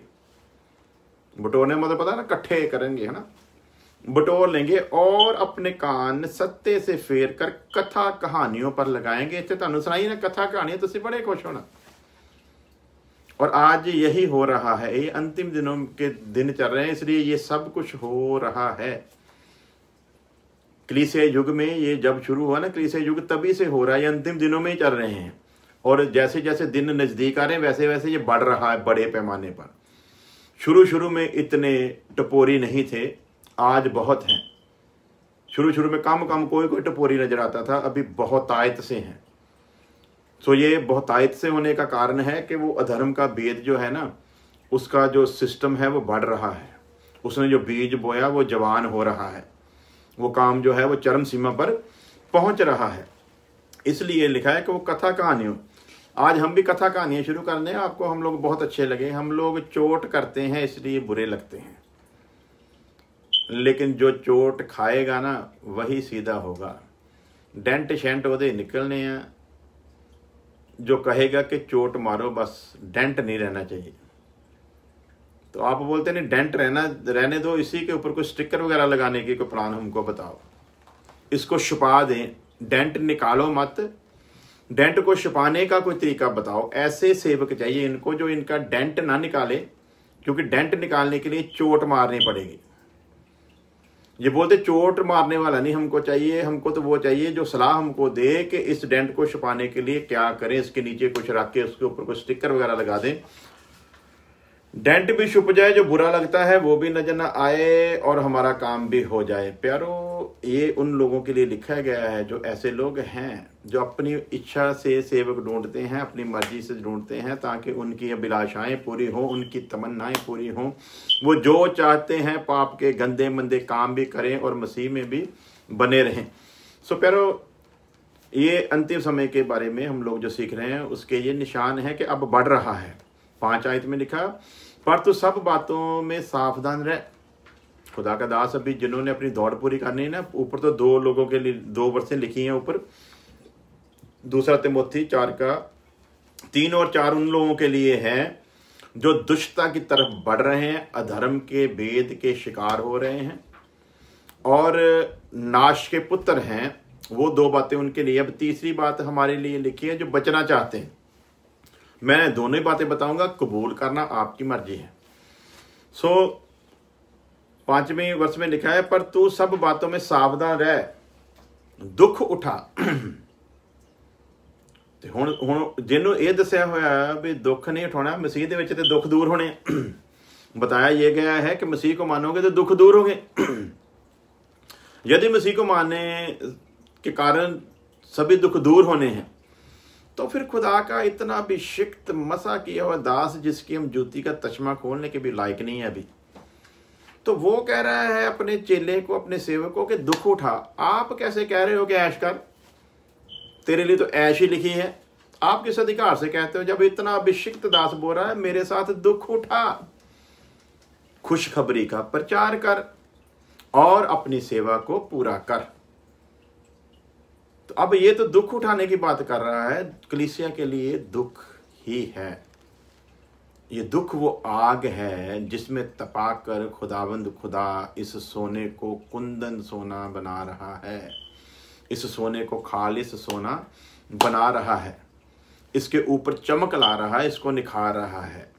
बटोरने मतलब पता है ना, इकट्ठे करेंगे, है ना, बटोर लेंगे और अपने कान सत्य से फेर कर कथा कहानियों पर लगाएंगे। इतने तुहानू सुनाई ना कथा कहानियां, तुसीं बड़े खुश होना। और आज यही हो रहा है। ये अंतिम दिनों के दिन चल रहे हैं, इसलिए ये सब कुछ हो रहा है। कलीसिया युग में ये जब शुरू हुआ ना, कलीसिया युग तभी से हो रहा है। ये अंतिम दिनों में ही चल रहे हैं। और जैसे जैसे दिन नजदीक आ रहे हैं वैसे वैसे ये बढ़ रहा है बड़े पैमाने पर। शुरू में इतने टपोरी नहीं थे, आज बहुत हैं। शुरू में कम कोई टपोरी नजर आता था, अभी बहुतायत से हैं। तो ये बहुतायत से होने का कारण है कि वो अधर्म का बीज जो है ना, उसका जो सिस्टम है वो बढ़ रहा है। उसने जो बीज बोया वो जवान हो रहा है। वो काम जो है वो चरम सीमा पर पहुंच रहा है। इसलिए लिखा है कि वो कथा कहानियों, आज हम भी कथा कहानियां शुरू कर दें। आपको हम लोग बहुत अच्छे लगे। हम लोग चोट करते हैं इसलिए बुरे लगते हैं। लेकिन जो चोट खाएगा ना वही सीधा होगा। डेंट शेंट ओदे निकलने हैं। जो कहेगा कि चोट मारो बस, डेंट नहीं रहना चाहिए। तो आप बोलते नहीं डेंट रहने दो, इसी के ऊपर कोई स्टिकर वगैरह लगाने की कोई प्लान हमको बताओ, इसको छुपा दें, डेंट निकालो मत, डेंट को छुपाने का कोई तरीका बताओ। ऐसे सेवक चाहिए इनको जो इनका डेंट ना निकाले, क्योंकि डेंट निकालने के लिए चोट मारनी पड़ेगी। ये बोलते चोट मारने वाला नहीं हमको चाहिए, हमको तो वो चाहिए जो सलाह हमको दे कि इस डेंट को छुपाने के लिए क्या करें, इसके नीचे कुछ रख के उसके ऊपर कुछ स्टिकर वगैरह लगा दें, डेंट भी छुप जाए, जो बुरा लगता है वो भी नजर ना आए और हमारा काम भी हो जाए। प्यारो, ये उन लोगों के लिए लिखा गया है जो ऐसे लोग हैं जो अपनी इच्छा से सेवक ढूंढते हैं, अपनी मर्जी से ढूंढते हैं ताकि उनकी अभिलाषाएं पूरी हों, उनकी तमन्नाएं पूरी हों, वो जो चाहते हैं पाप के गंदे मंदे काम भी करें और मसीह में भी बने रहें। सो प्यारो, ये अंतिम समय के बारे में हम लोग जो सीख रहे हैं उसके ये निशान है कि अब बढ़ रहा है। 5 आयत में लिखा, पर तू सब बातों में सावधान रह। खुदा का दास अभी जिन्होंने अपनी दौड़ पूरी करनी है ना, ऊपर तो 2 लोगों के लिए 2 वर्षें लिखी हैं ऊपर, 2 तिमोथी 4 का 3 और 4 उन लोगों के लिए है जो दुष्टता की तरफ बढ़ रहे हैं, अधर्म के भेद के शिकार हो रहे हैं और नाश के पुत्र हैं। वो 2 बातें उनके लिए। अब तीसरी बात हमारे लिए लिखी है जो बचना चाहते हैं। मैं दोनों ही बातें बताऊंगा, कबूल करना आपकी मर्जी है। 5वें वर्ष में लिखा है, पर तू सब बातों में सावधान रह, दुख उठा। ते हुण जिन्हों ये दसिया होया भी दुख नहीं उठाना, मसीह दे विच ते दुख दूर होने। बताया ये गया है कि मसीह को मानोगे तो दुख दूर होंगे। यदि मसीह को मानने के कारण सभी दुख दूर होने हैं, तो फिर खुदा का इतना अभिषिक्त मसा किया हुआ दास, जिसकी हम जूती का तस्मा खोलने के भी लायक नहीं है अभी, तो वो कह रहा है अपने चेले को, अपने सेवकों के दुख उठा। आप कैसे कह रहे हो कि ऐश कर, तेरे लिए तो ऐश ही लिखी है। आप किस अधिकार से कहते हो जब इतना अभिषिक्त दास बोल रहा है मेरे साथ दुख उठा। खुशखबरी का प्रचार कर और अपनी सेवा को पूरा कर। तो अब ये तो दुख उठाने की बात कर रहा है। कलीसिया के लिए दुख ही है। ये दुख वो आग है जिसमें तपाकर खुदावंद खुदा इस सोने को कुंदन सोना बना रहा है, इस सोने को खालिस सोना बना रहा है, इसके ऊपर चमक ला रहा है, इसको निखार रहा है।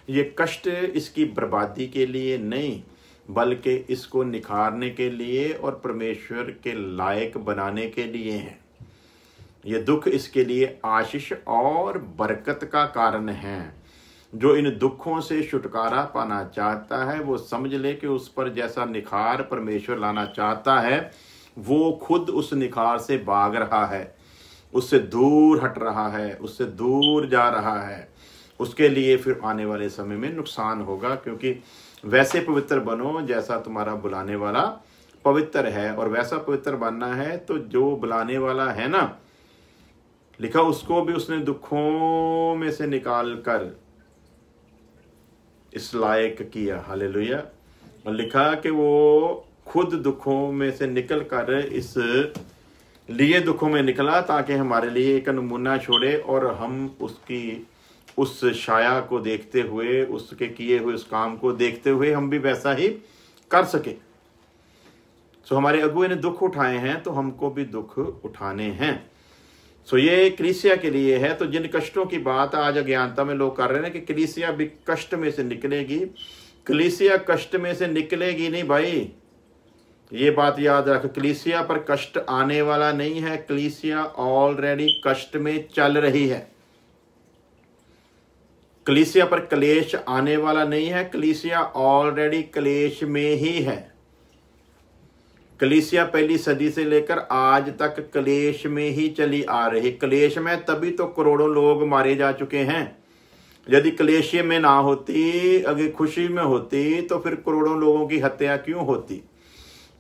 ये कष्ट इसकी बर्बादी के लिए नहीं, बल्कि इसको निखारने के लिए और परमेश्वर के लायक बनाने के लिए है। ये दुख इसके लिए आशीष और बरकत का कारण है। जो इन दुखों से छुटकारा पाना चाहता है वो समझ ले कि उस पर जैसा निखार परमेश्वर लाना चाहता है वो खुद उस निखार से भाग रहा है, उससे दूर हट रहा है, उससे दूर जा रहा है। उसके लिए फिर आने वाले समय में नुकसान होगा, क्योंकि वैसे पवित्र बनो जैसा तुम्हारा बुलाने वाला पवित्र है। और वैसा पवित्र बनना है तो जो बुलाने वाला है ना, लिखा उसको भी उसने दुखों में से निकाल कर इस लायक किया। हालेलुया। और लिखा कि वो खुद दुखों में से निकल कर इस लिए दुखों में निकला ताकि हमारे लिए एक नमूना छोड़े और हम उसकी उस छाया को देखते हुए, उसके किए हुए उस काम को देखते हुए हम भी वैसा ही कर सके। सो हमारे अगुए ने दुख उठाए हैं तो हमको भी दुख उठाने हैं। सो ये कलीसिया के लिए है। तो जिन कष्टों की बात आज अज्ञानता में लोग कर रहे हैं कि कलीसिया भी कष्ट में से निकलेगी, कलीसिया कष्ट में से निकलेगी नहीं भाई। ये बात याद रख, कलीसिया पर कष्ट आने वाला नहीं है, कलीसिया ऑलरेडी कष्ट में चल रही है। कलीसिया पर क्लेश आने वाला नहीं है, कलीसिया ऑलरेडी क्लेश में ही है। कलीसिया पहली सदी से लेकर आज तक क्लेश में ही चली आ रही। क्लेश में तभी तो करोड़ों लोग मारे जा चुके हैं। यदि क्लेश में ना होती, अगर खुशी में होती, तो फिर करोड़ों लोगों की हत्या क्यों होती?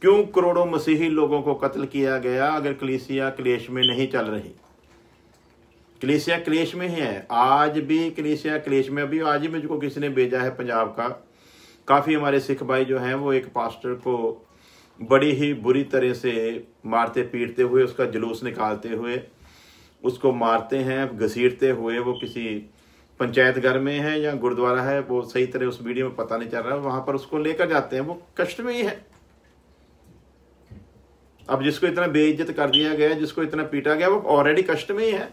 क्यों करोड़ों मसीही लोगों को कत्ल किया गया अगर कलीसिया क्लेश में नहीं चल रही? कलीसिया क्लेश में ही है। आज भी कलीसिया क्लेश में। अभी आज ही मुझको किसी ने भेजा है पंजाब का काफ़ी हमारे सिख भाई जो हैं वो एक पास्टर को बड़ी ही बुरी तरह से मारते पीटते हुए, उसका जुलूस निकालते हुए, उसको मारते हैं, घसीटते हुए, वो किसी पंचायत घर में है या गुरुद्वारा है, वो सही तरह उस वीडियो में पता नहीं चल रहा है, वहां पर उसको लेकर जाते हैं। वो कष्ट में ही है। अब जिसको इतना बेइज्जत कर दिया गया, जिसको इतना पीटा गया, वो ऑलरेडी कष्ट में ही है।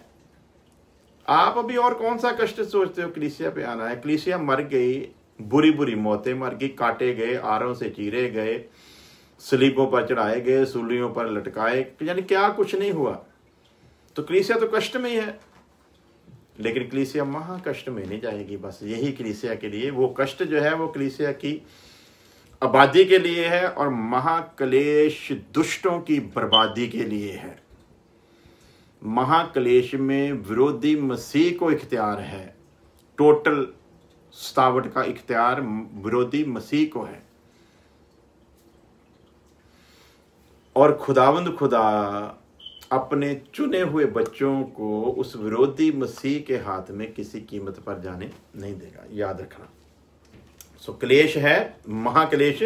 आप अभी और कौन सा कष्ट सोचते हो कलीसिया पे आना है? कलीसिया मर गई, बुरी बुरी मौतें मर गई, काटे गए, आरों से चीरे गए, सलीबों पर चढ़ाए गए, सूलियों पर लटकाए, यानी क्या कुछ नहीं हुआ। तो कलीसिया तो कष्ट में ही है, लेकिन कलीसिया महा कष्ट में नहीं जाएगी। बस यही कलीसिया के लिए, वो कष्ट जो है वो कलीसिया की आबादी के लिए है और महाक्लेश दुष्टों की बर्बादी के लिए है। महाक्लेश में विरोधी मसीह को इख्तियार है, टोटल सतावट का इख्तियार विरोधी मसीह को है। और खुदावंद खुदा अपने चुने हुए बच्चों को उस विरोधी मसीह के हाथ में किसी कीमत पर जाने नहीं देगा, याद रखना। सो क्लेश है, महाक्लेश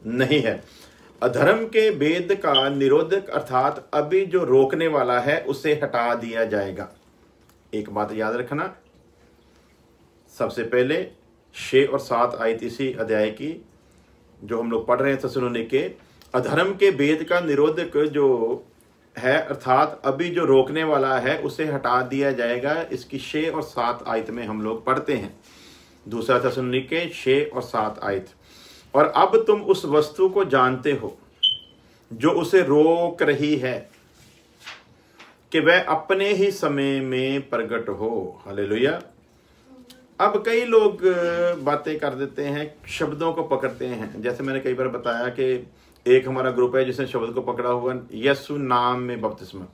नहीं है। अधर्म के भेद का निरोधक अर्थात अभी जो रोकने वाला है उसे हटा दिया जाएगा। एक बात याद रखना, सबसे पहले 6 और 7 आयत इसी अध्याय की जो हम लोग पढ़ रहे हैं थिस्सलुनीके, अधर्म के भेद का निरोधक जो है अर्थात अभी जो रोकने वाला है उसे हटा दिया जाएगा। इसकी 6 और 7 आयत में हम लोग पढ़ते हैं, दूसरा थिस्सलुनीके 6 और 7 आयत। और अब तुम उस वस्तु को जानते हो जो उसे रोक रही है कि वह अपने ही समय में प्रकट हो। हालेलुया। अब कई लोग बातें कर देते हैं, शब्दों को पकड़ते हैं। जैसे मैंने कई बार बताया कि एक हमारा ग्रुप है जिसने शब्द को पकड़ा हुआ यीशु नाम में बपतिस्मा,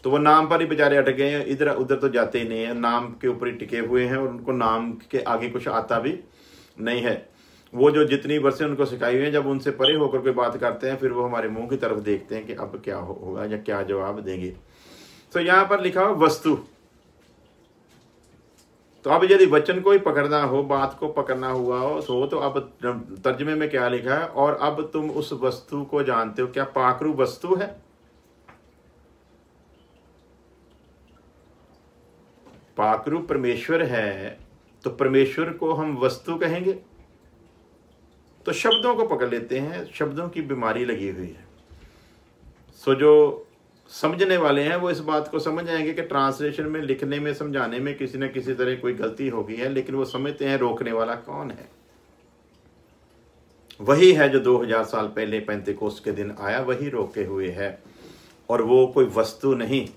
तो वो नाम पर ही बेचारे अटक गए हैं, इधर उधर तो जाते ही नहीं है, नाम के ऊपर ही टिके हुए हैं और उनको नाम के आगे कुछ आता भी नहीं है। वो जो जितनी वर्षें उनको सिखाई हुई है, जब उनसे परे होकर कोई बात करते हैं फिर वो हमारे मुंह की तरफ देखते हैं कि अब क्या होगा या क्या जवाब देंगे। तो यहाँ पर लिखा हुआ वस्तु, तो अब यदि वचन को ही पकड़ना हो, बात को पकड़ना हुआ हो, तो अब तर्जमे में क्या लिखा है? और अब तुम उस वस्तु को जानते हो। क्या पाखरू वस्तु है? पाखरू परमेश्वर है, तो परमेश्वर को हम वस्तु कहेंगे? तो शब्दों को पकड़ लेते हैं, शब्दों की बीमारी लगी हुई है। सो जो समझने वाले हैं वो इस बात को समझ आएंगे कि ट्रांसलेशन में, लिखने में, समझाने में किसी न किसी तरह कोई गलती हो गई है, लेकिन वो समझते हैं रोकने वाला कौन है। वही है जो 2000 साल पहले पेंतेकोस्त के दिन आया, वही रोके हुए है। और वो कोई वस्तु नहीं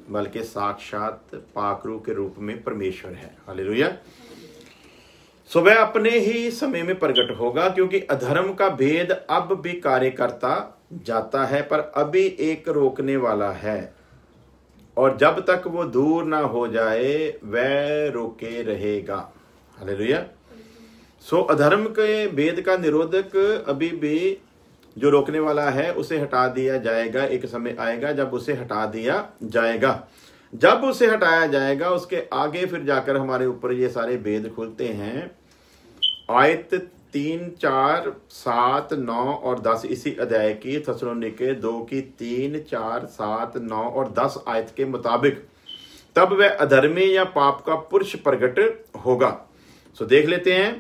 बल्कि साक्षात पाखरू के रूप में परमेश्वर है। हालेलुया। सो वह अपने ही समय में प्रकट होगा, क्योंकि अधर्म का भेद अब भी कार्य करता जाता है, पर अभी एक रोकने वाला है, और जब तक वो दूर ना हो जाए वह रोके रहेगा। हालेलुया। सो अधर्म के भेद का निरोधक अभी भी जो रोकने वाला है उसे हटा दिया जाएगा। एक समय आएगा जब उसे हटा दिया जाएगा। जब उसे हटाया जाएगा उसके आगे फिर जाकर हमारे ऊपर ये सारे भेद खुलते हैं। आयत 3, 4, 7, 9 और 10 इसी अध्याय की थिस्सलुनीके 2 की 3, 4, 7, 9 और 10 आयत के मुताबिक तब वह अधर्मी या पाप का पुरुष प्रकट होगा। सो देख लेते हैं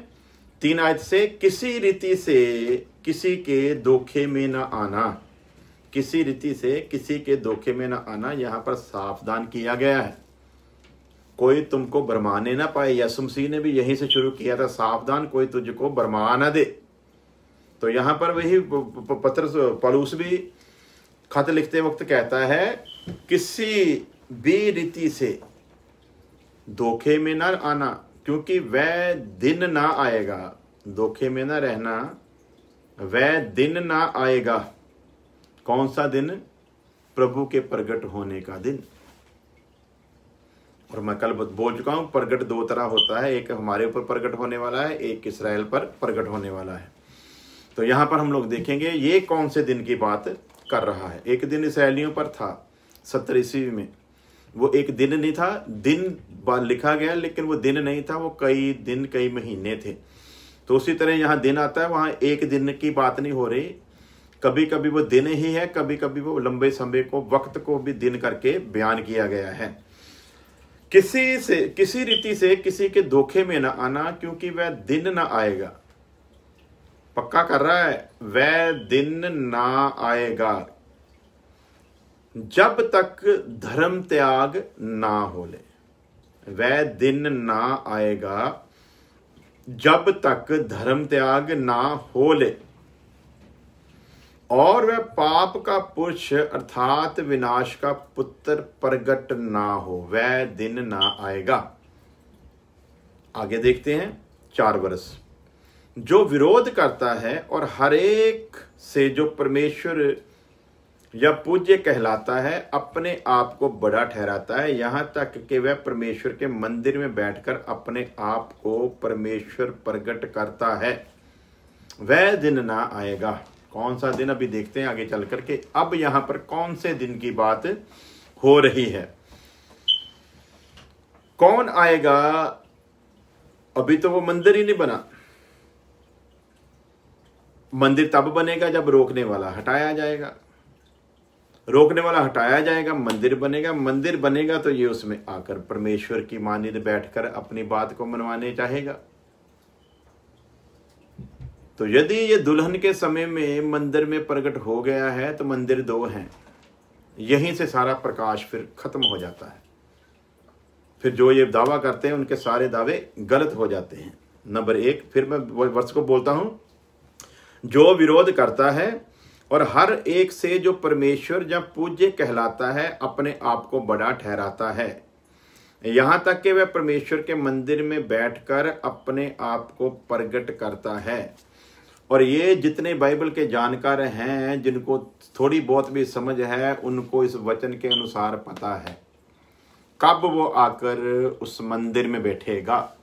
3 आयत से, किसी रीति से किसी के धोखे में न आना। किसी रीति से किसी के धोखे में न आना यहाँ पर सावधान किया गया है, कोई तुमको भरमाने ना पाए। यीशु मसीह ने भी यहीं से शुरू किया था, सावधान कोई तुझको भरमा ना दे। तो यहाँ पर वही पत्रस पौलुस भी खत लिखते वक्त कहता है, किसी भी रीति से धोखे में ना आना, क्योंकि वह दिन ना आएगा। धोखे में ना रहना, वह दिन ना आएगा। कौन सा दिन? प्रभु के प्रकट होने का दिन। और मैं कल बोल चुका हूं, प्रकट 2 तरह होता है, एक हमारे ऊपर प्रकट होने वाला है, एक इस्राएल पर प्रकट होने वाला है। तो यहां पर हम लोग देखेंगे ये कौन से दिन की बात कर रहा है। एक दिन इस्राएलियों पर था 70 ईस्वी में, वो एक दिन नहीं था, दिन लिखा गया लेकिन वो दिन नहीं था, वो कई दिन कई महीने थे। तो उसी तरह यहाँ दिन आता है, वहाँ एक दिन की बात नहीं हो रही, कभी कभी वो दिन ही है, कभी कभी वो लंबे समय को, वक्त को भी दिन करके बयान किया गया है। किसी रीति से किसी के धोखे में न आना, क्योंकि वह दिन न आएगा, पक्का कर रहा है, वह दिन ना आएगा जब तक धर्म त्याग ना हो ले। वह दिन ना आएगा जब तक धर्म त्याग ना हो ले, और वह पाप का पुरुष अर्थात विनाश का पुत्र प्रगट ना हो। वह दिन ना आएगा। आगे देखते हैं 4 वर्ष। जो विरोध करता है और हर एक से जो परमेश्वर या पूज्य कहलाता है, अपने आप को बड़ा ठहराता है, यहां तक कि वह परमेश्वर के मंदिर में बैठकर अपने आप को परमेश्वर प्रकट करता है, वह दिन ना आएगा। कौन सा दिन, अभी देखते हैं आगे चल करके। अब यहां पर कौन से दिन की बात हो रही है, कौन आएगा? अभी तो वो मंदिर ही नहीं बना। मंदिर तब बनेगा जब रोकने वाला हटाया जाएगा, रोकने वाला हटाया जाएगा, मंदिर बनेगा। मंदिर बनेगा तो ये उसमें आकर परमेश्वर की मानिंद बैठकर अपनी बात को मनवाने चाहेगा। तो यदि ये दुल्हन के समय में मंदिर में प्रकट हो गया है तो मंदिर 2 हैं, यहीं से सारा प्रकाश फिर खत्म हो जाता है। फिर जो ये दावा करते हैं उनके सारे दावे गलत हो जाते हैं। नंबर 1, फिर मैं वर्ष को बोलता हूं, जो विरोध करता है और हर एक से जो परमेश्वर या पूज्य कहलाता है, अपने आप को बड़ा ठहराता है, यहां तक कि वह परमेश्वर के मंदिर में बैठकर अपने आप को प्रकट करता है। और ये जितने बाइबल के जानकार हैं, जिनको थोड़ी बहुत भी समझ है, उनको इस वचन के अनुसार पता है कब वो आकर उस मंदिर में बैठेगा,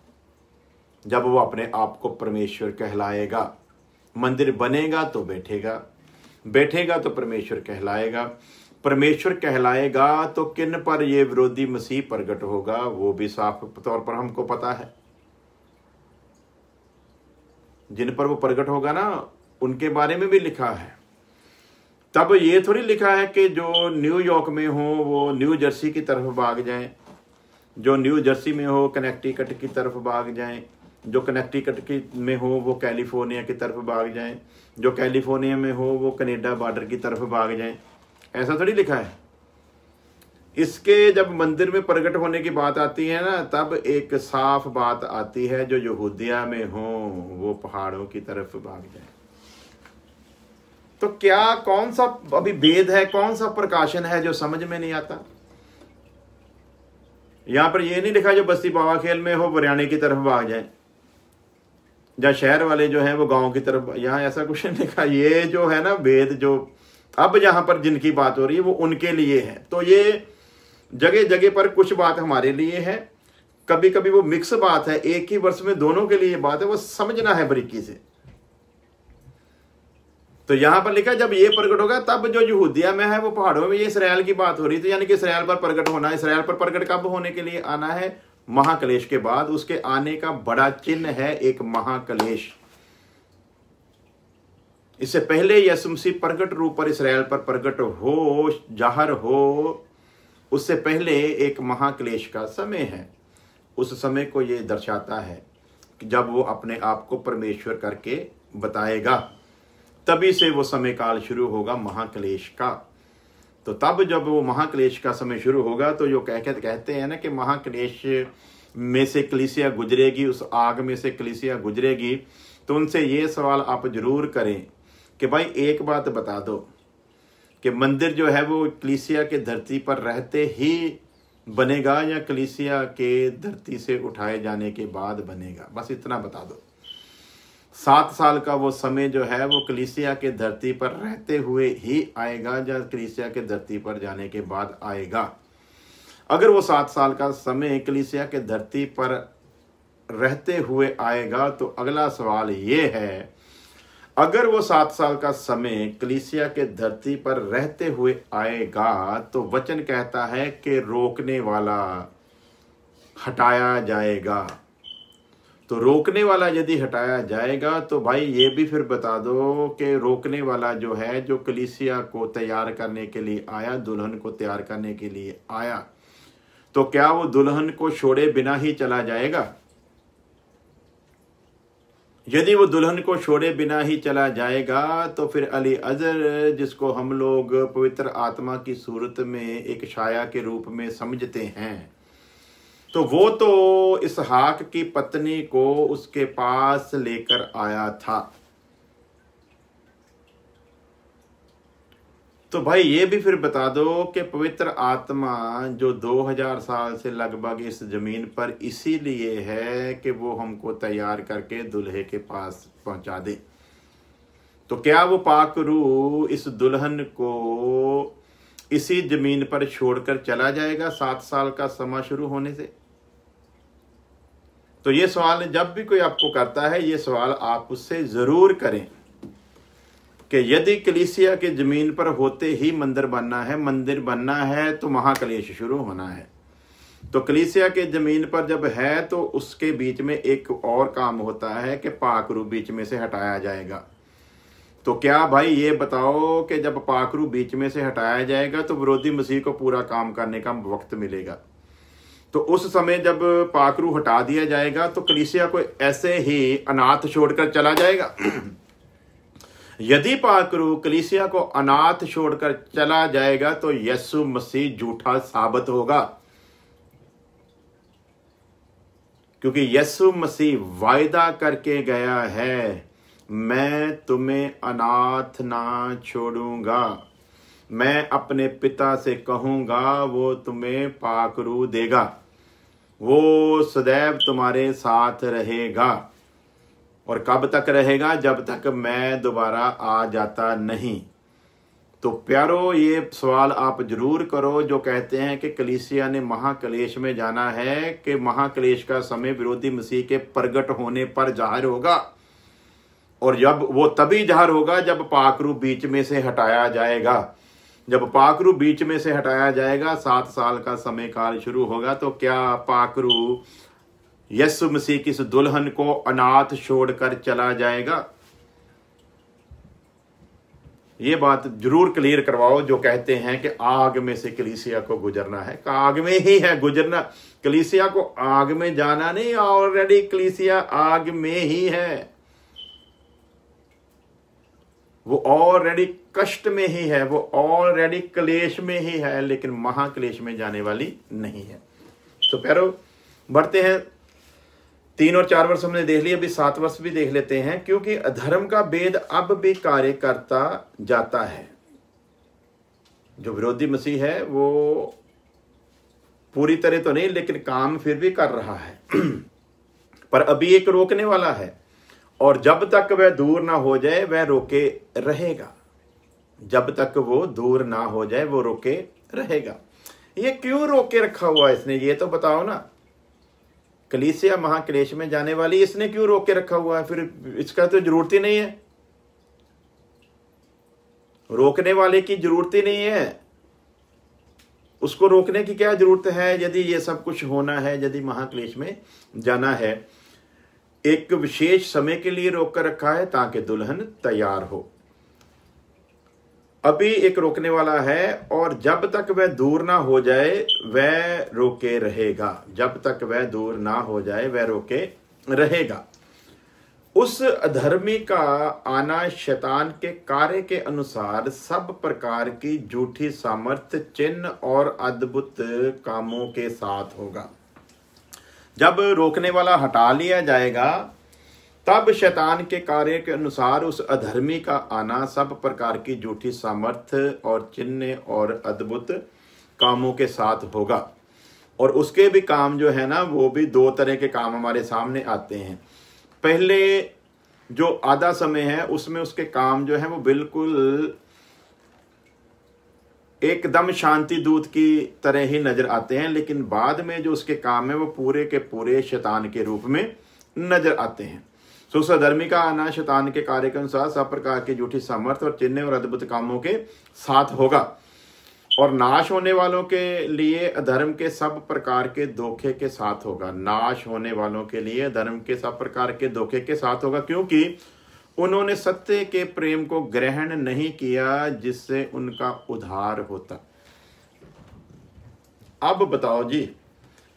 जब वो अपने आप को परमेश्वर कहलाएगा। मंदिर बनेगा तो बैठेगा, बैठेगा तो परमेश्वर कहलाएगा, परमेश्वर कहलाएगा तो किन पर ये विरोधी मसीह प्रकट होगा, वो भी साफ तौर पर हमको पता है। जिन पर वो प्रकट होगा ना, उनके बारे में भी लिखा है। तब ये थोड़ी लिखा है कि जो न्यूयॉर्क में हो वो न्यू जर्सी की तरफ भाग जाएं, जो न्यू जर्सी में हो कनेक्टिकट की तरफ भाग जाएं, जो कनेक्टिकट में हो वो कैलिफोर्निया की तरफ भाग जाएं, जो कैलिफोर्निया में हो वो कनाडा बॉर्डर की तरफ भाग जाएं। ऐसा थोड़ी लिखा है। इसके जब मंदिर में प्रकट होने की बात आती है ना, तब एक साफ बात आती है, जो यहूदिया में हो वो पहाड़ों की तरफ भाग जाए। तो क्या, कौन सा अभी भेद है, कौन सा प्रकाशन है जो समझ में नहीं आता? यहां पर ये नहीं लिखा जो बस्ती पावा खेल में हो बरियाने की तरफ भाग जाए, या शहर वाले जो हैं वो गांव की तरफ, यहां ऐसा कुछ नहीं लिखा। ये जो है ना भेद, जो अब यहां पर जिनकी बात हो रही है वो उनके लिए है। तो ये जगह जगह पर कुछ बात हमारे लिए है, कभी कभी वो मिक्स बात है, एक ही वर्ष में दोनों के लिए बात है, वो समझना है बारीकी से। तो यहां पर लिखा जब ये प्रकट होगा, तब जो यहूदिया में है वो पहाड़ों में, ये इसराइल की बात हो रही थी, यानी कि इसराइल पर प्रकट होना। इसराइल पर प्रकट कब होने के लिए आना है? महाक्लेश के बाद। उसके आने का बड़ा चिन्ह है एक महाक्लेश। इससे पहले यीशु मसीह प्रकट रूप पर इसराइल पर प्रकट हो, जाहिर हो, उससे पहले एक महाक्लेश का समय है। उस समय को ये दर्शाता है कि जब वो अपने आप को परमेश्वर करके बताएगा, तभी से वो समय काल शुरू होगा महाक्लेश का। तो तब जब वो महाक्लेश का समय शुरू होगा, तो जो कहते हैं ना कि महाक्लेश में से कलीसिया गुजरेगी, उस आग में से कलीसिया गुजरेगी, तो उनसे ये सवाल आप जरूर करें कि भाई एक बात बता दो कि मंदिर जो है वो कलीसिया के धरती पर रहते ही बनेगा या कलीसिया के धरती से उठाए जाने के बाद बनेगा? बस इतना बता दो। 7 साल का वो समय जो है वो कलीसिया के धरती पर रहते हुए ही आएगा या कलीसिया के धरती पर जाने के बाद आएगा? अगर वो 7 साल का समय कलीसिया के धरती पर रहते हुए आएगा, तो अगला सवाल ये है, अगर वो 7 साल का समय कलीसिया के धरती पर रहते हुए आएगा, तो वचन कहता है कि रोकने वाला हटाया जाएगा। तो रोकने वाला यदि हटाया जाएगा तो भाई ये भी फिर बता दो कि रोकने वाला जो है, जो कलीसिया को तैयार करने के लिए आया, दुल्हन को तैयार करने के लिए आया, तो क्या वो दुल्हन को छोड़े बिना ही चला जाएगा? यदि वो दुल्हन को छोड़े बिना ही चला जाएगा तो फिर अली अजर, जिसको हम लोग पवित्र आत्मा की सूरत में एक छाया के रूप में समझते हैं, तो वो तो इसहाक की पत्नी को उसके पास लेकर आया था। तो भाई ये भी फिर बता दो कि पवित्र आत्मा जो 2000 साल से लगभग इस जमीन पर इसीलिए है कि वो हमको तैयार करके दूल्हे के पास पहुंचा दे। तो क्या वो पाक रूह इस दुल्हन को इसी जमीन पर छोड़कर चला जाएगा 7 साल का समय शुरू होने से? तो ये सवाल जब भी कोई आपको करता है, ये सवाल आप उससे जरूर करें कि यदि कलीसिया के जमीन पर होते ही मंदिर बनना है तो महाकलेश शुरू होना है। तो कलीसिया के जमीन पर जब है तो उसके बीच में एक और काम होता है कि पाकरू बीच में से हटाया जाएगा। तो क्या भाई ये बताओ कि जब पाकरू बीच में से हटाया जाएगा तो विरोधी मसीह को पूरा काम करने का वक्त मिलेगा। तो उस समय जब पाकरू हटा दिया जाएगा तो कलीसिया को ऐसे ही अनाथ छोड़कर चला जाएगा? यदि पाकरू कलीसिया को अनाथ छोड़कर चला जाएगा तो यीशु मसीह झूठा साबित होगा, क्योंकि यीशु मसीह वायदा करके गया है, मैं तुम्हें अनाथ ना छोड़ूंगा, मैं अपने पिता से कहूंगा वो तुम्हें पाकरू देगा, वो सदैव तुम्हारे साथ रहेगा। और कब तक रहेगा? जब तक मैं दोबारा आ जाता नहीं। तो प्यारो, ये सवाल आप जरूर करो जो कहते हैं कि कलीसिया ने महाकलेश में जाना है, कि महाकलेश का समय विरोधी मसीह के प्रगट होने पर जाहिर होगा, और जब वो तभी जाहिर होगा जब पाकरू बीच में से हटाया जाएगा। जब पाकरू बीच में से हटाया जाएगा 7 साल का समय काल शुरू होगा। तो क्या पाकरू यीशु मसीह की इस दुल्हन को अनाथ छोड़कर चला जाएगा? ये बात जरूर क्लियर करवाओ जो कहते हैं कि आग में से कलीसिया को गुजरना है। आग में ही है गुजरना, कलीसिया को आग में जाना नहीं, ऑलरेडी कलीसिया आग में ही है, वो ऑलरेडी कष्ट में ही है, वो ऑलरेडी क्लेश में ही है, लेकिन महाक्लेश में जाने वाली नहीं है। तो प्यारो, बढ़ते हैं। 3 और 4 वर्ष हमने देख लिया, अभी 7 वर्ष भी देख लेते हैं। क्योंकि अधर्म का भेद अब भी कार्य करता जाता है। जो विरोधी मसीह है वो पूरी तरह तो नहीं, लेकिन काम फिर भी कर रहा है पर अभी एक रोकने वाला है, और जब तक वह दूर ना हो जाए वह रोके रहेगा। जब तक वो दूर ना हो जाए वो रोके रहेगा। ये क्यों रोके रखा हुआ इसने, ये तो बताओ ना। कलीसिया महाक्लेश में जाने वाली, इसने क्यों रोक के रखा हुआ है? फिर इसका तो जरूरत ही नहीं है, रोकने वाले की जरूरत ही नहीं है। उसको रोकने की क्या जरूरत है? यदि ये सब कुछ होना है, यदि महाक्लेश में जाना है, एक विशेष समय के लिए रोक कर रखा है ताकि दुल्हन तैयार हो। अभी एक रोकने वाला है, और जब तक वह दूर ना हो जाए वह रोके रहेगा। जब तक वह दूर ना हो जाए वह रोके रहेगा। उस अधर्मी का आना शैतान के कार्य के अनुसार सब प्रकार की झूठी सामर्थ्य, चिन्ह और अद्भुत कामों के साथ होगा। जब रोकने वाला हटा लिया जाएगा तब शैतान के कार्य के अनुसार उस अधर्मी का आना सब प्रकार की झूठी सामर्थ्य और चिन्ह और अद्भुत कामों के साथ होगा। और उसके भी काम जो है ना, वो भी 2 तरह के काम हमारे सामने आते हैं। पहले जो आधा समय है उसमें उसके काम जो है वो बिल्कुल एकदम शांति दूत की तरह ही नजर आते हैं, लेकिन बाद में जो उसके काम है वो पूरे के पूरे शैतान के रूप में नजर आते हैं। सो उस अधर्मी का आना शैतान के कार्य के अनुसार सब प्रकार की झूठी सामर्थ्य और चिन्ह और अद्भुत कामों के साथ होगा। और नाश होने वालों के लिए अधर्म के सब प्रकार के धोखे के साथ होगा। नाश होने वालों के लिए अधर्म के सब प्रकार के धोखे के साथ होगा, क्योंकि उन्होंने सत्य के प्रेम को ग्रहण नहीं किया जिससे उनका उद्धार होता। अब बताओ जी,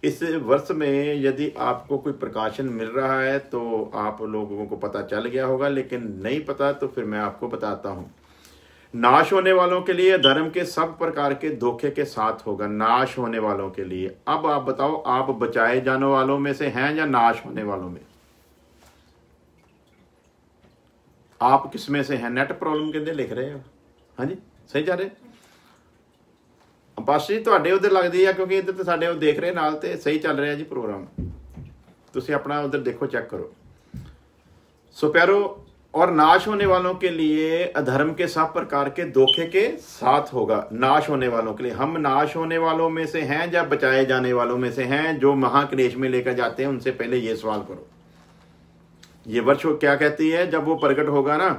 इस वर्ष में यदि आपको कोई प्रकाशन मिल रहा है तो आप लोगों को पता चल गया होगा, लेकिन नहीं पता तो फिर मैं आपको बताता हूं। नाश होने वालों के लिए धर्म के सब प्रकार के धोखे के साथ होगा। नाश होने वालों के लिए। अब आप बताओ, आप बचाए जाने वालों में से हैं या नाश होने वालों में? आप किस में से हैं? नेट प्रॉब्लम कहते लिख रहे हो? हाँ जी, सही जा रहे? बस जी ਤੁਹਾਡੇ उधर लगती है, क्योंकि इधर तो साढ़े वो देख रहे नाल ते सही चल रहा जी प्रोग्राम। तुसी अपना उधर देखो, चेक करो। सो प्यारो, और नाश होने वालों के लिए अधर्म के सब प्रकार के धोखे के साथ होगा। नाश होने वालों के लिए। हम नाश होने वालों में से हैं या बचाए जाने वालों में से हैं? जो महाक्लेश में लेकर जाते हैं उनसे पहले ये सवाल करो। ये वर्ष क्या कहती है जब वो प्रकट होगा ना?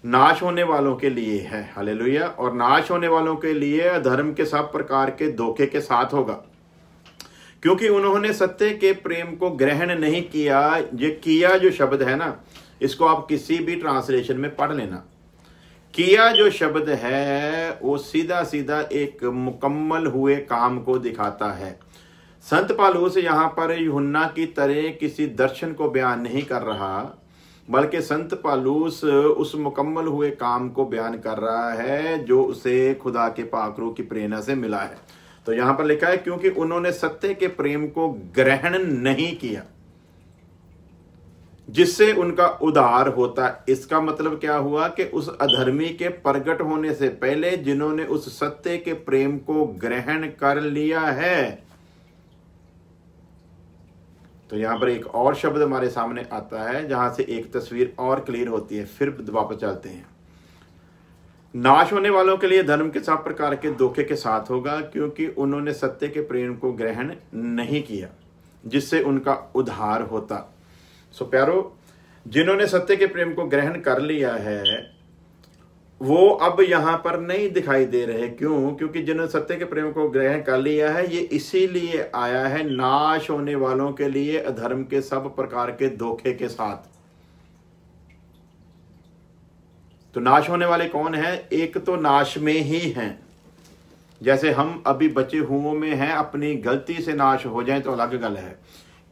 नाश होने वालों के लिए है। हालेलुया। और नाश होने वालों के लिए अधर्म के सब प्रकार के धोखे के साथ होगा, क्योंकि उन्होंने सत्य के प्रेम को ग्रहण नहीं किया। ये किया जो शब्द है ना, इसको आप किसी भी ट्रांसलेशन में पढ़ लेना। किया जो शब्द है वो सीधा सीधा एक मुकम्मल हुए काम को दिखाता है। संत पौलुस यहाँ पर यूहन्ना की तरह किसी दर्शन को बयान नहीं कर रहा, बल्कि संत पौलुस उस मुकम्मल हुए काम को बयान कर रहा है जो उसे खुदा के पाक रूह की प्रेरणा से मिला है। तो यहाँ पर लिखा है, क्योंकि उन्होंने सत्य के प्रेम को ग्रहण नहीं किया जिससे उनका उद्धार होता। इसका मतलब क्या हुआ कि उस अधर्मी के प्रकट होने से पहले जिन्होंने उस सत्य के प्रेम को ग्रहण कर लिया है। तो यहां पर एक और शब्द हमारे सामने आता है जहां से एक तस्वीर और क्लियर होती है। फिर वापस चलते हैं। नाश होने वालों के लिए धर्म के सब प्रकार के धोखे के साथ होगा, क्योंकि उन्होंने सत्य के प्रेम को ग्रहण नहीं किया जिससे उनका उद्धार होता। सो प्यारो, जिन्होंने सत्य के प्रेम को ग्रहण कर लिया है वो अब यहां पर नहीं दिखाई दे रहे। क्यों? क्योंकि जिन्होंने सत्य के प्रेम को ग्रहण कर लिया है ये इसीलिए आया है, नाश होने वालों के लिए अधर्म के सब प्रकार के धोखे के साथ। तो नाश होने वाले कौन है? एक तो नाश में ही हैं, जैसे हम अभी बचे हुओं में हैं, अपनी गलती से नाश हो जाए तो अलग गल है।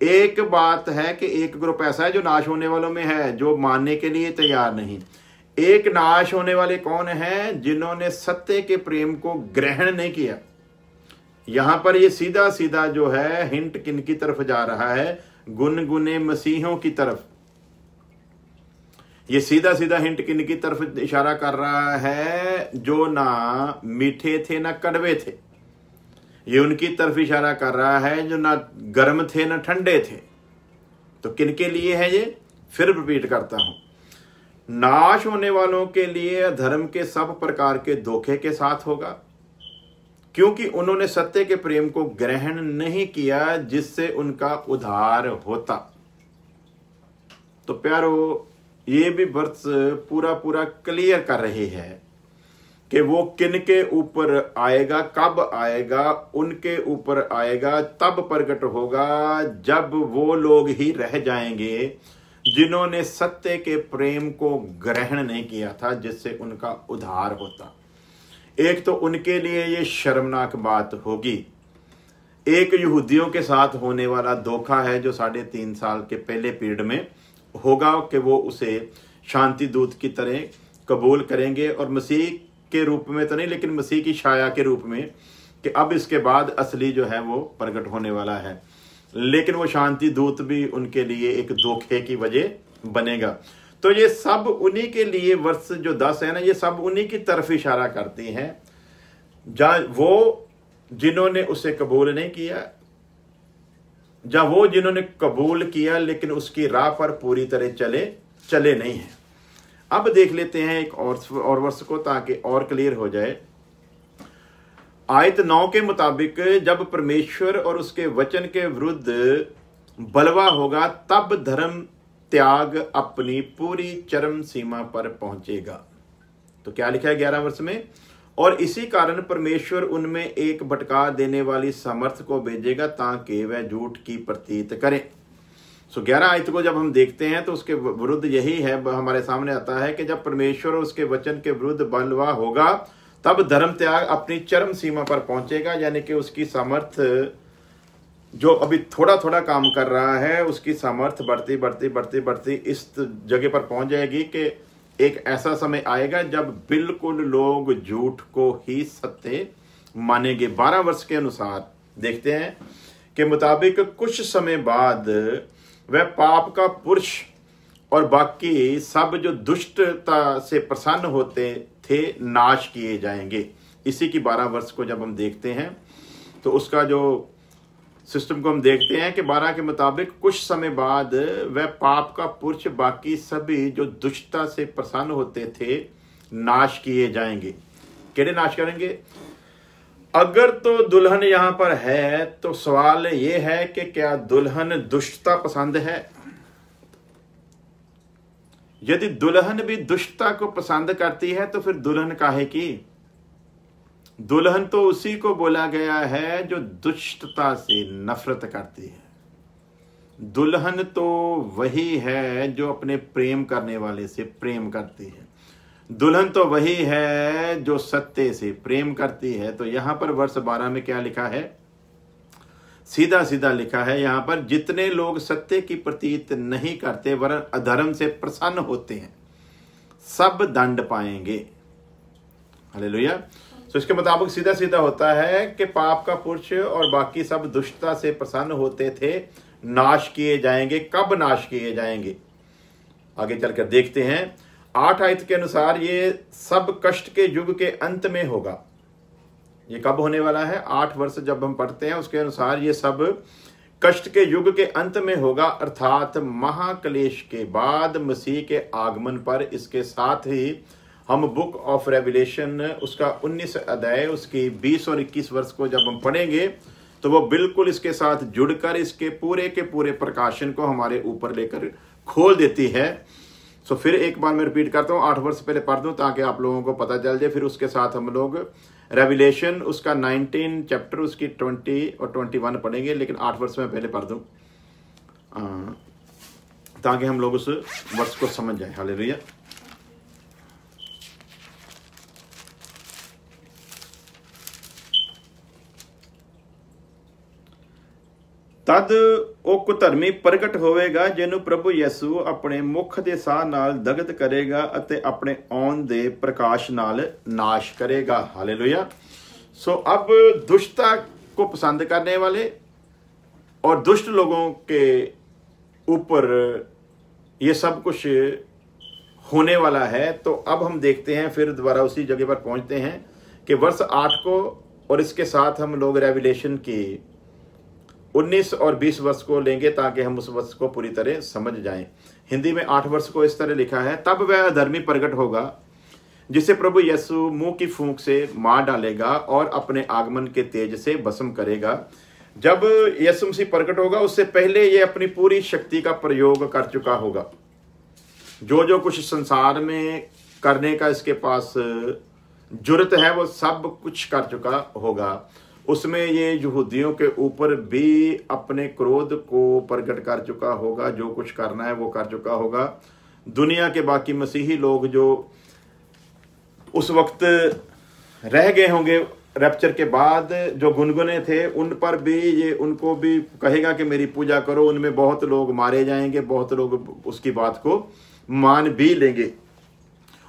एक बात है कि एक ग्रुप ऐसा है जो नाश होने वालों में है, जो मानने के लिए तैयार नहीं। एक नाश होने वाले कौन है? जिन्होंने सत्य के प्रेम को ग्रहण नहीं किया। यहां पर ये सीधा सीधा जो है हिंट किन की तरफ जा रहा है? गुनगुने मसीहों की तरफ। ये सीधा सीधा हिंट किन की तरफ इशारा कर रहा है? जो ना मीठे थे ना कड़वे थे। ये उनकी तरफ इशारा कर रहा है जो ना गर्म थे ना ठंडे थे। तो किन के लिए है ये? फिर रिपीट करता हूं। नाश होने वालों के लिए धर्म के सब प्रकार के धोखे के साथ होगा, क्योंकि उन्होंने सत्य के प्रेम को ग्रहण नहीं किया जिससे उनका उद्धार होता। तो प्यारो, ये भी वर्ष पूरा पूरा क्लियर कर रही है कि वो किन के ऊपर आएगा, कब आएगा। उनके ऊपर आएगा तब प्रकट होगा जब वो लोग ही रह जाएंगे जिन्होंने सत्य के प्रेम को ग्रहण नहीं किया था जिससे उनका उद्धार होता। एक तो उनके लिए ये शर्मनाक बात होगी। एक यहूदियों के साथ होने वाला धोखा है जो 3.5 साल के पहले पीरियड में होगा कि वो उसे शांति दूत की तरह कबूल करेंगे, और मसीह के रूप में तो नहीं लेकिन मसीह की छाया के रूप में, कि अब इसके बाद असली जो है वो प्रकट होने वाला है। लेकिन वो शांति दूत भी उनके लिए एक धोखे की वजह बनेगा। तो ये सब उन्हीं के लिए वर्ष जो 10 है ना, ये सब उन्हीं की तरफ इशारा करती हैं, जहाँ वो जिन्होंने उसे कबूल नहीं किया, जहाँ वो जिन्होंने कबूल किया लेकिन उसकी राह पर पूरी तरह चले नहीं हैं। अब देख लेते हैं एक और वर्ष को ताकि और क्लियर हो जाए। आयत 9 के मुताबिक जब परमेश्वर और उसके वचन के विरुद्ध बलवा होगा तब धर्म त्याग अपनी पूरी चरम सीमा पर पहुंचेगा। तो क्या लिखा है 11 वर्ष में? और इसी कारण परमेश्वर उनमें एक भटका देने वाली सामर्थ को भेजेगा ताकि वह झूठ की प्रतीत करें। 11 आयत को जब हम देखते हैं तो उसके विरुद्ध यही है, हमारे सामने आता है कि जब परमेश्वर उसके वचन के विरुद्ध बलवा होगा तब धर्म त्याग अपनी चरम सीमा पर पहुंचेगा, यानी कि उसकी सामर्थ जो अभी थोड़ा थोड़ा काम कर रहा है उसकी सामर्थ बढ़ती बढ़ती बढ़ती बढ़ती इस जगह पर पहुंच जाएगी कि एक ऐसा समय आएगा जब बिल्कुल लोग झूठ को ही सत्य मानेंगे। 12 वर्ष के अनुसार देखते हैं के मुताबिक कुछ समय बाद वह पाप का पुरुष और बाकी सब जो दुष्टता से प्रसन्न होते थे नाश किए जाएंगे। इसी की 12 वर्ष को जब हम देखते हैं तो उसका जो सिस्टम को हम देखते हैं कि 12 के मुताबिक कुछ समय बाद वह पाप का पुरुष बाकी सभी जो दुष्टता से प्रसन्न होते थे नाश किए जाएंगे। कैसे नाश करेंगे? अगर तो दुल्हन यहां पर है तो सवाल यह है कि क्या दुल्हन दुष्टता पसंद है? यदि दुल्हन भी दुष्टता को पसंद करती है तो फिर दुल्हन काहे की? दुल्हन तो उसी को बोला गया है जो दुष्टता से नफरत करती है। दुल्हन तो वही है जो अपने प्रेम करने वाले से प्रेम करती है। दुल्हन तो वही है जो सत्य से प्रेम करती है। तो यहां पर वर्ष 12 में क्या लिखा है? सीधा सीधा लिखा है यहां पर, जितने लोग सत्य की प्रतीत नहीं करते वरन अधर्म से प्रसन्न होते हैं सब दंड पाएंगे। हालेलुया। तो इसके मुताबिक सीधा सीधा होता है कि पाप का पुरुष और बाकी सब दुष्टता से प्रसन्न होते थे नाश किए जाएंगे। कब नाश किए जाएंगे? आगे चलकर देखते हैं। 8 आयत के अनुसार ये सब कष्ट के युग के अंत में होगा। ये कब होने वाला है? 8 वर्ष जब हम पढ़ते हैं उसके अनुसार ये सब कष्ट के युग के अंत में होगा, अर्थात महाक्लेश के बाद मसीह के आगमन पर। इसके साथ ही हम बुक ऑफ रेवलेशन उसका 19 अध्याय उसकी 20 और 21 वर्ष को जब हम पढ़ेंगे तो वो बिल्कुल इसके साथ जुड़कर इसके पूरे के पूरे प्रकाशन को हमारे ऊपर लेकर खोल देती है। सो फिर एक बार मैं रिपीट करता हूँ, 8 वर्ष पहले पढ़ दूं ताकि आप लोगों को पता चल जाए। फिर उसके साथ हम लोग रेवलेशन उसका 19 चैप्टर उसकी 20 और 21 पढ़ेंगे, लेकिन 8 वर्ष में पहले पढ़ दूं ताकि हम लोग उस वर्ष को समझ जाए। हालेलुया। तद ਉਹ ਕੁਧਰਮੀ ਪ੍ਰਗਟ ਹੋਵੇਗਾ ਜਿਹਨੂੰ ਪ੍ਰਭੂ ਯਿਸੂ ਆਪਣੇ ਮੁਖ ਦੇ ਸਾਹ ਨਾਲ ਦਗਧ ਕਰੇਗਾ ਅਤੇ ਆਪਣੇ ਆਉਣ ਦੇ प्रकाश ਨਾਲ नाश करेगा। हालेलुया। सो अब दुष्टता को पसंद करने वाले और दुष्ट लोगों के ऊपर ये सब कुछ होने वाला है। तो अब हम देखते हैं फिर दोबारा उसी जगह पर पहुंचते हैं कि वर्ष 8 को और इसके साथ हम लोग रेवलेशन की 19 और 20 वर्ष को लेंगे ताकि हम उस वर्ष को पूरी तरह समझ जाएं। हिंदी में 8 वर्ष को इस तरह लिखा है, तब वह अधर्मी प्रकट होगा जिसे प्रभु यीशु मुंह की फूंक से मार डालेगा और अपने आगमन के तेज से भस्म करेगा। जब यीशु मसीह प्रकट होगा उससे पहले ये अपनी पूरी शक्ति का प्रयोग कर चुका होगा। जो जो कुछ संसार में करने का इसके पास जुर्रत है वो सब कुछ कर चुका होगा। उसमें ये यहूदियों के ऊपर भी अपने क्रोध को प्रकट कर चुका होगा। जो कुछ करना है वो कर चुका होगा। दुनिया के बाकी मसीही लोग जो उस वक्त रह गए होंगे रैप्चर के बाद, जो गुनगुने थे, उन पर भी ये उनको भी कहेगा कि मेरी पूजा करो। उनमें बहुत लोग मारे जाएंगे, बहुत लोग उसकी बात को मान भी लेंगे।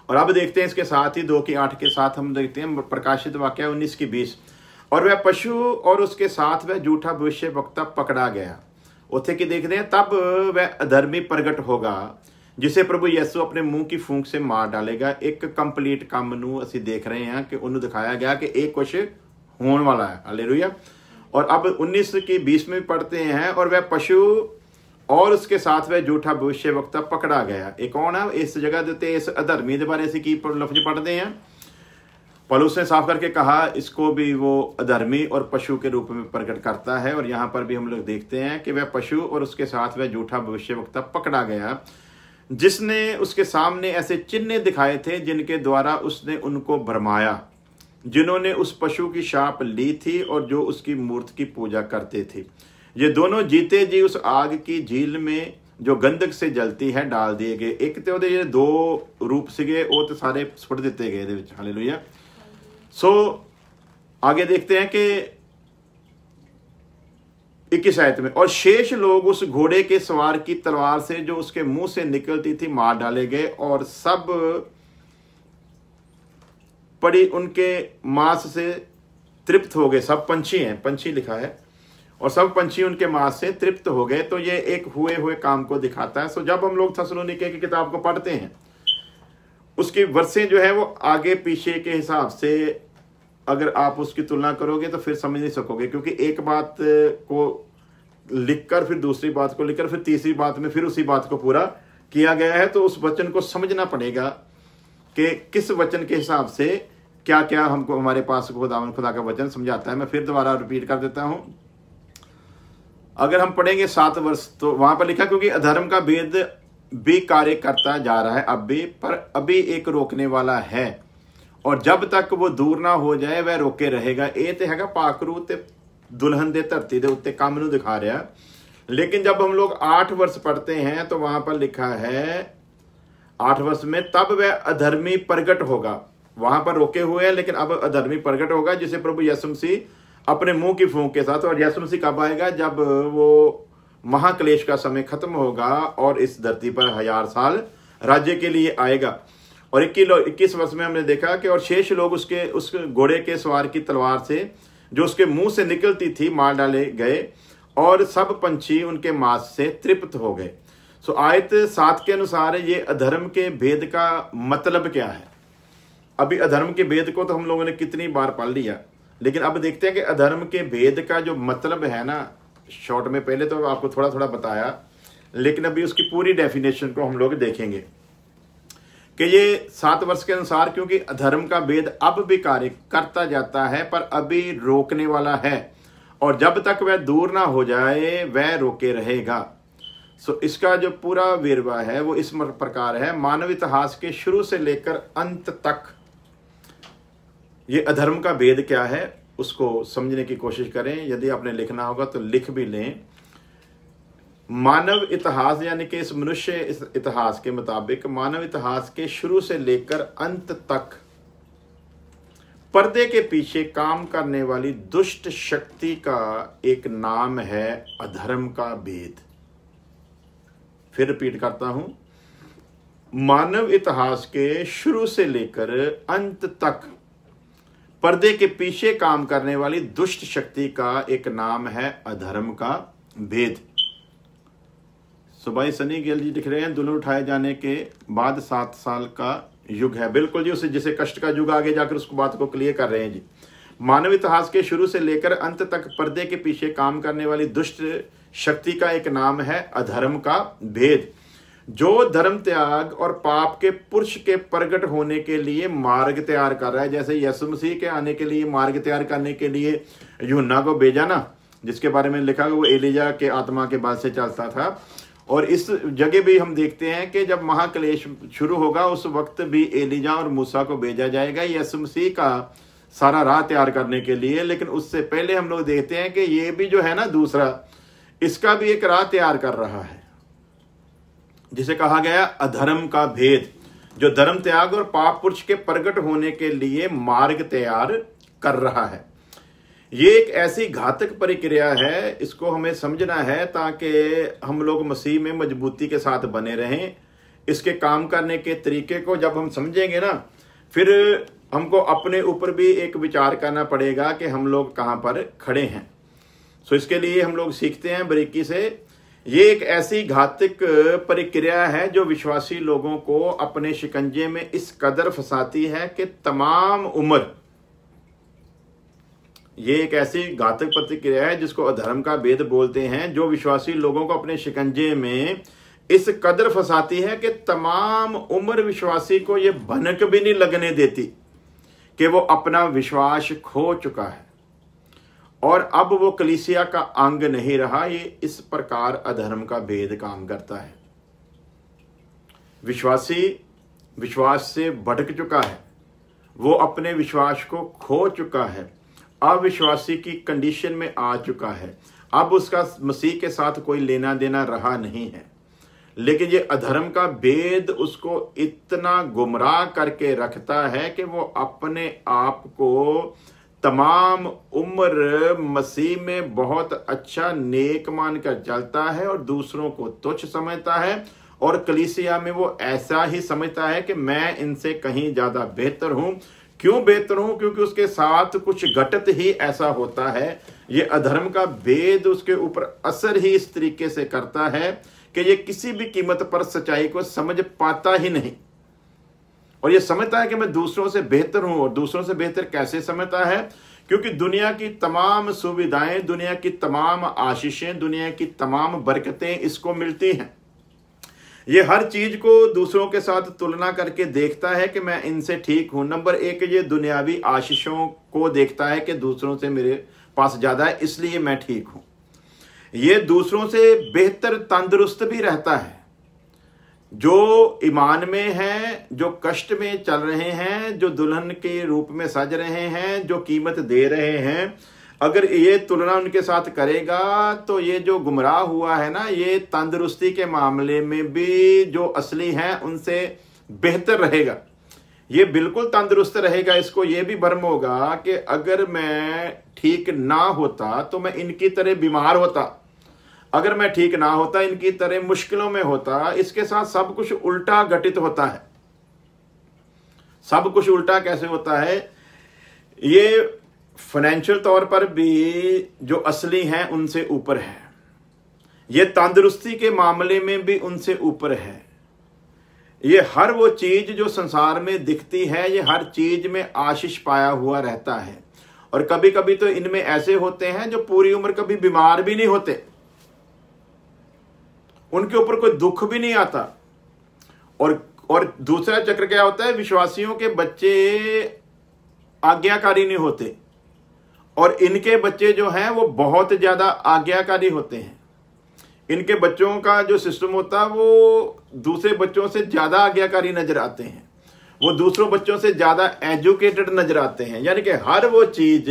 और अब देखते हैं इसके साथ ही 2 की 8 के साथ हम देखते हैं प्रकाशित वाक्य 19 की 20। और वह पशु और उसके साथ वह झूठा भविष्य वक्ता पकड़ा गया। उथे की देखते हैं, तब वह अधर्मी प्रगट होगा जिसे प्रभु यीशु अपने मुंह की फूंक से मार डालेगा। एक कंप्लीट काम नू असी देख रहे हैं कि उन्हें दिखाया गया कि एक कुछ होने वाला है। हालेलुया। और अब 19 की 20 में पढ़ते हैं, और वह पशु और उसके साथ वह झूठा भविष्य वक्ता पकड़ा गया। एक कौन है? इस जगह देते इस अधर्मी के बारे से की लफ्ज पढ़ते हैं। पौलुस ने साफ करके कहा इसको भी वो अधर्मी और पशु के रूप में प्रकट करता है। और यहाँ पर भी हम लोग देखते हैं कि वह पशु और उसके साथ वह झूठा भविष्यवक्ता पकड़ा गया जिसने उसके सामने ऐसे चिन्ह दिखाए थे जिनके द्वारा उसने उनको भरमाया। जिन्होंने उस पशु की शाप ली थी और जो उसकी मूर्ति की पूजा करते थे। ये दोनों जीते जी उस आग की झील में जो गंधक से जलती है डाल दिए गए। एक तो ये दो रूप सीगे वो तो सारे सुट दिते गए। हालेलुया। सो आगे देखते हैं कि 21 आयत में, और शेष लोग उस घोड़े के सवार की तलवार से जो उसके मुंह से निकलती थी मार डाले गए, और सब पड़ी उनके मांस से तृप्त हो गए। सब पंछी हैं, पंछी लिखा है, और सब पंछी उनके मांस से तृप्त हो गए। तो ये एक हुए हुए काम को दिखाता है। सो जब हम लोग थस्सलुनीके की किताब को पढ़ते हैं, उसकी वर्षें जो है वो आगे पीछे के हिसाब से अगर आप उसकी तुलना करोगे तो फिर समझ नहीं सकोगे, क्योंकि एक बात को लिखकर फिर दूसरी बात को लिखकर फिर तीसरी बात में फिर उसी बात को पूरा किया गया है। तो उस वचन को समझना पड़ेगा कि किस वचन के हिसाब से क्या क्या हमको हमारे पास खुदा का वचन समझाता है। मैं फिर दोबारा रिपीट कर देता हूं। अगर हम पढ़ेंगे 7 वर्ष, तो वहां पर लिखा, क्योंकि अधर्म का भेद भी कार्य करता जा रहा है अब भी, पर अभी एक रोकने वाला है, और जब तक वो दूर ना हो जाए वह रोके रहेगा। ये तो हैगा पाखरू ते दुल्हन दे धरती दे उत्ते काम नूं दिखा रहा। लेकिन जब हम लोग 8 वर्ष पढ़ते हैं तो वहां पर लिखा है 8 वर्ष में, तब वह अधर्मी प्रगट होगा। वहां पर रोके हुए हैं, लेकिन अब अधर्मी प्रगट होगा, जिसे प्रभु यीशु मसीह अपने मुंह की फूंक के साथ। और यीशु मसीह कब आएगा? जब वो महाक्लेश का समय खत्म होगा और इस धरती पर 1000 साल राज्य के लिए आएगा। और 21 वर्ष में हमने देखा कि और शेष लोग उस घोड़े के सवार की तलवार से जो उसके मुंह से निकलती थी मार डाले गए, और सब पंछी उनके मांस से तृप्त हो गए। सो आयत 7 के अनुसार ये अधर्म के भेद का मतलब क्या है? अभी अधर्म के भेद को तो हम लोगों ने कितनी बार पढ़ लिया, लेकिन अब देखते हैं कि अधर्म के भेद का जो मतलब है ना, शॉर्ट में पहले तो आपको थोड़ा थोड़ा बताया, लेकिन अभी उसकी पूरी डेफिनेशन को हम लोग देखेंगे कि ये 7 वर्ष के अनुसार, क्योंकि अधर्म का भेद अब भी कार्य करता जाता है पर अभी रोकने वाला है, और जब तक वह दूर ना हो जाए वह रोके रहेगा। सो इसका जो पूरा वेरवा है वो इस प्रकार है। मानव इतिहास के शुरू से लेकर अंत तक ये अधर्म का भेद क्या है उसको समझने की कोशिश करें। यदि आपने लिखना होगा तो लिख भी लें। मानव इतिहास यानी कि इस मनुष्य इतिहास के मुताबिक मानव इतिहास के शुरू से लेकर अंत तक पर्दे के पीछे काम करने वाली दुष्ट शक्ति का एक नाम है अधर्म का भेद। फिर रिपीट करता हूं, मानव इतिहास के शुरू से लेकर अंत तक पर्दे के पीछे काम करने वाली दुष्ट शक्ति का एक नाम है अधर्म का भेद। सुभाई सनी गिल जी लिख रहे हैं, दुल्हन उठाए जाने के बाद 7 साल का युग है। बिल्कुल जी, उसे जिसे कष्ट का युग आगे जाकर उसको बात को क्लियर कर रहे हैं जी। मानव इतिहास के शुरू से लेकर अंत तक पर्दे के पीछे काम करने वाली दुष्ट शक्ति का एक नाम है अधर्म का भेद, जो धर्म त्याग और पाप के पुरुष के प्रकट होने के लिए मार्ग तैयार कर रहा है। जैसे यीशु मसीह के आने के लिए मार्ग तैयार करने के लिए यूहन्ना को भेजा ना, जिसके बारे में लिखा वो एलिजा के आत्मा के बाद से चलता था। और इस जगह भी हम देखते हैं कि जब महाक्लेश शुरू होगा उस वक्त भी एलिजा और मूसा को भेजा जाएगा यीशु मसीह का सारा राह तैयार करने के लिए। लेकिन उससे पहले हम लोग देखते हैं कि ये भी जो है ना दूसरा, इसका भी एक राह तैयार कर रहा है, जिसे कहा गया अधर्म का भेद, जो धर्म त्याग और पाप पुरुष के प्रकट होने के लिए मार्ग तैयार कर रहा है। ये एक ऐसी घातक प्रक्रिया है, इसको हमें समझना है ताकि हम लोग मसीह में मजबूती के साथ बने रहें। इसके काम करने के तरीके को जब हम समझेंगे ना, फिर हमको अपने ऊपर भी एक विचार करना पड़ेगा कि हम लोग कहाँ पर खड़े हैं। सो इसके लिए हम लोग सीखते हैं बारीकी से। ये एक ऐसी घातक प्रक्रिया है जो विश्वासी लोगों को अपने शिकंजे में इस कदर फंसाती है कि तमाम उम्र, ये एक ऐसी घातक प्रतिक्रिया है जिसको अधर्म का भेद बोलते हैं, जो विश्वासी लोगों को अपने शिकंजे में इस कदर फंसाती है कि तमाम उम्र विश्वासी को ये भनक भी नहीं लगने देती कि वो अपना विश्वास खो चुका है और अब वो कलीसिया का अंग नहीं रहा। ये इस प्रकार अधर्म का भेद काम करता है। विश्वासी विश्वास से भटक चुका है वो अपने विश्वास को खो चुका है, अविश्वासी की कंडीशन में आ चुका है। अब उसका मसीह के साथ कोई लेना देना रहा नहीं है। लेकिन ये अधर्म का भेद उसको इतना गुमराह करके रखता है कि वो अपने आप को तमाम उम्र मसीह में बहुत अच्छा नेक मानकर चलता है और दूसरों को तुच्छ समझता है, और कलीसिया में वो ऐसा ही समझता है कि मैं इनसे कहीं ज्यादा बेहतर हूं। क्यों बेहतर हूं? क्योंकि उसके साथ कुछ घटित ही ऐसा होता है। ये अधर्म का भेद उसके ऊपर असर ही इस तरीके से करता है कि ये किसी भी कीमत पर सच्चाई को समझ पाता ही नहीं, और ये समझता है कि मैं दूसरों से बेहतर हूं। और दूसरों से बेहतर कैसे समझता है? क्योंकि दुनिया की तमाम सुविधाएं, दुनिया की तमाम आशीषें, दुनिया की तमाम बरकतें इसको मिलती हैं। ये हर चीज को दूसरों के साथ तुलना करके देखता है कि मैं इनसे ठीक हूं। नंबर एक, ये दुनियावी आशीषों को देखता है कि दूसरों से मेरे पास ज्यादा है, इसलिए मैं ठीक हूं। ये दूसरों से बेहतर तंदुरुस्त भी रहता है। जो ईमान में है, जो कष्ट में चल रहे हैं, जो दुल्हन के रूप में सज रहे हैं, जो कीमत दे रहे हैं, अगर ये तुलना उनके साथ करेगा तो ये जो गुमराह हुआ है ना, ये तंदुरुस्ती के मामले में भी जो असली हैं उनसे बेहतर रहेगा। ये बिल्कुल तंदुरुस्त रहेगा। इसको ये भी भ्रम होगा कि अगर मैं ठीक ना होता तो मैं इनकी तरह बीमार होता, अगर मैं ठीक ना होता इनकी तरह मुश्किलों में होता। इसके साथ सब कुछ उल्टा घटित होता है। सब कुछ उल्टा कैसे होता है? ये फाइनेंशियल तौर पर भी जो असली हैं उनसे ऊपर है, ये तंदुरुस्ती के मामले में भी उनसे ऊपर है। ये हर वो चीज जो संसार में दिखती है, ये हर चीज में आशीष पाया हुआ रहता है। और कभी कभी तो इनमें ऐसे होते हैं जो पूरी उम्र कभी बीमार भी नहीं होते, उनके ऊपर कोई दुख भी नहीं आता। और दूसरा चक्र क्या होता है? विश्वासियों के बच्चे आज्ञाकारी नहीं होते, और इनके बच्चे जो हैं वो बहुत ज्यादा आज्ञाकारी होते हैं। इनके बच्चों का जो सिस्टम होता है वो दूसरे बच्चों से ज्यादा आज्ञाकारी नजर आते हैं, वो दूसरों बच्चों से ज्यादा एजुकेटेड नजर आते हैं। यानी कि हर वो चीज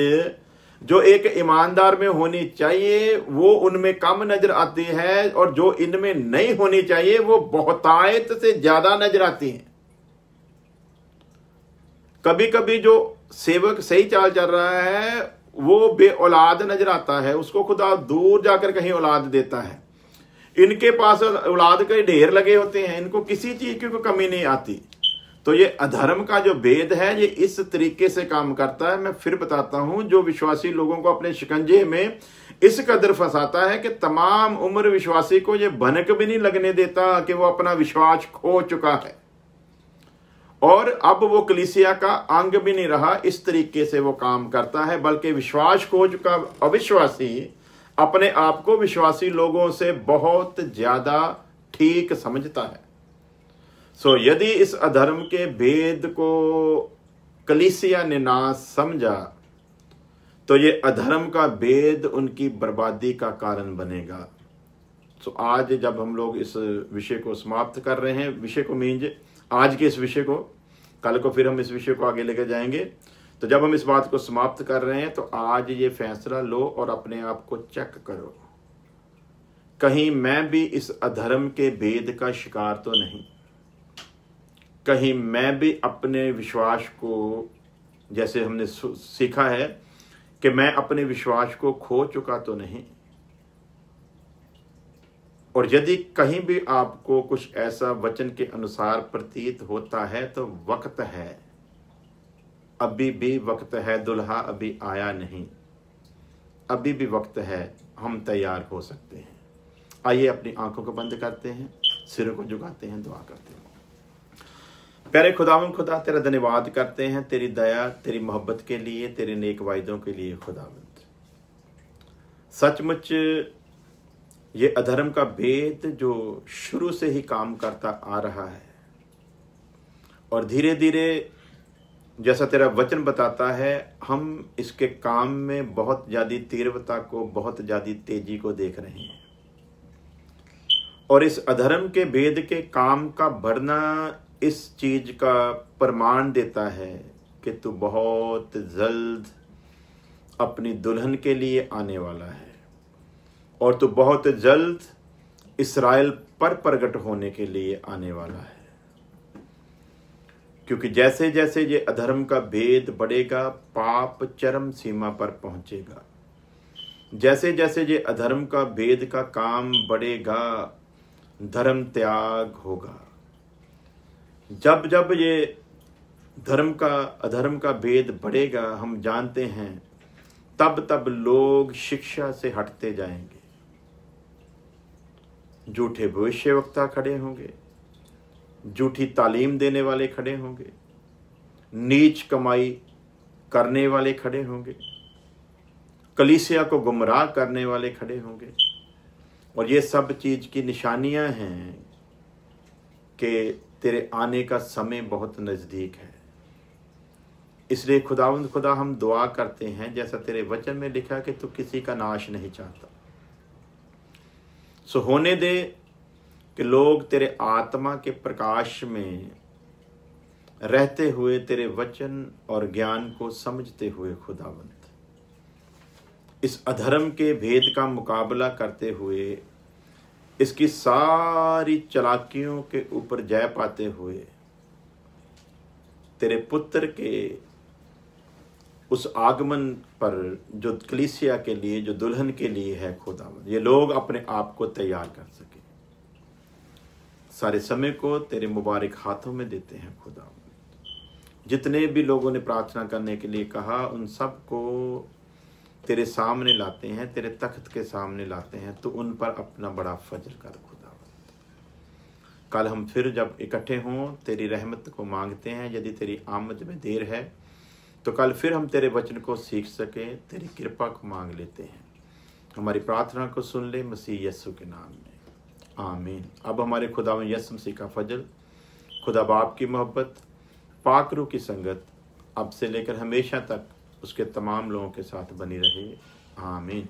जो एक ईमानदार में होनी चाहिए वो उनमें कम नजर आती है, और जो इनमें नहीं औलाद चाहिए वो बहुतायत से ज्यादा नजर आती है। कभी कभी जो सेवक सही चाल चल रहा है वो बे औलाद नजर आता है, उसको खुदा दूर जाकर कहीं औलाद देता है। इनके पास औलाद के ढेर लगे होते हैं, इनको किसी चीज की कोई कमी नहीं आती। तो ये अधर्म का जो भेद है ये इस तरीके से काम करता है। मैं फिर बताता हूं, जो विश्वासी लोगों को अपने शिकंजे में इस कदर फंसाता है कि तमाम उम्र विश्वासी को ये भनक भी नहीं लगने देता कि वो अपना विश्वास खो चुका है और अब वो कलीसिया का अंग भी नहीं रहा। इस तरीके से वो काम करता है, बल्कि विश्वास खो चुका अविश्वासी अपने आप को विश्वासी लोगों से बहुत ज्यादा ठीक समझता है। यदि इस अधर्म के भेद को कलीसिया ने ना समझा तो ये अधर्म का भेद उनकी बर्बादी का कारण बनेगा। आज जब हम लोग इस विषय को समाप्त कर रहे हैं, विषय को मीन्स आज के इस विषय को, कल को फिर हम इस विषय को आगे लेकर जाएंगे। तो जब हम इस बात को समाप्त कर रहे हैं तो आज ये फैसला लो और अपने आप को चेक करो, कहीं मैं भी इस अधर्म के भेद का शिकार तो नहीं, कहीं मैं भी अपने विश्वास को, जैसे हमने सीखा है कि मैं अपने विश्वास को खो चुका तो नहीं। और यदि कहीं भी आपको कुछ ऐसा वचन के अनुसार प्रतीत होता है तो वक्त है, अभी भी वक्त है, दुल्हा अभी आया नहीं, अभी भी वक्त है, हम तैयार हो सकते हैं। आइए अपनी आंखों को बंद करते हैं, सिरों को झुकाते हैं, दुआ करते हैं। प्यारे खुदावंद खुदा, तेरा धन्यवाद करते हैं तेरी दया, तेरी मोहब्बत के लिए, तेरे नेक वायदों के लिए। खुदावंद सचमुच ये अधर्म का भेद जो शुरू से ही काम करता आ रहा है और धीरे धीरे जैसा तेरा वचन बताता है हम इसके काम में बहुत ज्यादा तीव्रता को, बहुत ज्यादा तेजी को देख रहे हैं। और इस अधर्म के भेद के काम का बढ़ना इस चीज का प्रमाण देता है कि तू बहुत जल्द अपनी दुल्हन के लिए आने वाला है और तू बहुत जल्द इस्राएल पर प्रकट होने के लिए आने वाला है। क्योंकि जैसे जैसे ये अधर्म का भेद बढ़ेगा, पाप चरम सीमा पर पहुंचेगा। जैसे जैसे ये अधर्म का भेद का काम बढ़ेगा, धर्म त्याग होगा। जब जब ये अधर्म का भेद बढ़ेगा, हम जानते हैं तब तब लोग शिक्षा से हटते जाएंगे। झूठे भविष्यवक्ता खड़े होंगे, झूठी तालीम देने वाले खड़े होंगे, नीच कमाई करने वाले खड़े होंगे, कलीसिया को गुमराह करने वाले खड़े होंगे। और ये सब चीज की निशानियां हैं कि तेरे आने का समय बहुत नजदीक है। इसलिए खुदावंद खुदा, हम दुआ करते हैं जैसा तेरे वचन में लिखा कि तू किसी का नाश नहीं चाहता। सो होने दे कि लोग तेरे आत्मा के प्रकाश में रहते हुए तेरे वचन और ज्ञान को समझते हुए खुदावंद इस अधर्म के भेद का मुकाबला करते हुए, इसकी सारी चालाकियों के ऊपर जय पाते हुए, तेरे पुत्र के उस आगमन पर जो कलीसिया के लिए, जो दुल्हन के लिए है खुदावंद, ये लोग अपने आप को तैयार कर सके। सारे समय को तेरे मुबारक हाथों में देते हैं खुदावंद। जितने भी लोगों ने प्रार्थना करने के लिए कहा, उन सब को तेरे सामने लाते हैं, तेरे तख्त के सामने लाते हैं। तो उन पर अपना बड़ा फजल कर खुदावंद। कल हम फिर जब इकट्ठे हों, तेरी रहमत को मांगते हैं। यदि तेरी आमद में देर है तो कल फिर हम तेरे वचन को सीख सके, तेरी कृपा को मांग लेते हैं। हमारी प्रार्थना को सुन ले मसीह यीशु के नाम में, आमीन। अब हमारे खुदावंद यीशु मसीह का फजल, खुदा बाप की मोहब्बत, पाक रूह की संगत अब से लेकर हमेशा तक उसके तमाम लोगों के साथ बनी रहे, आमीन।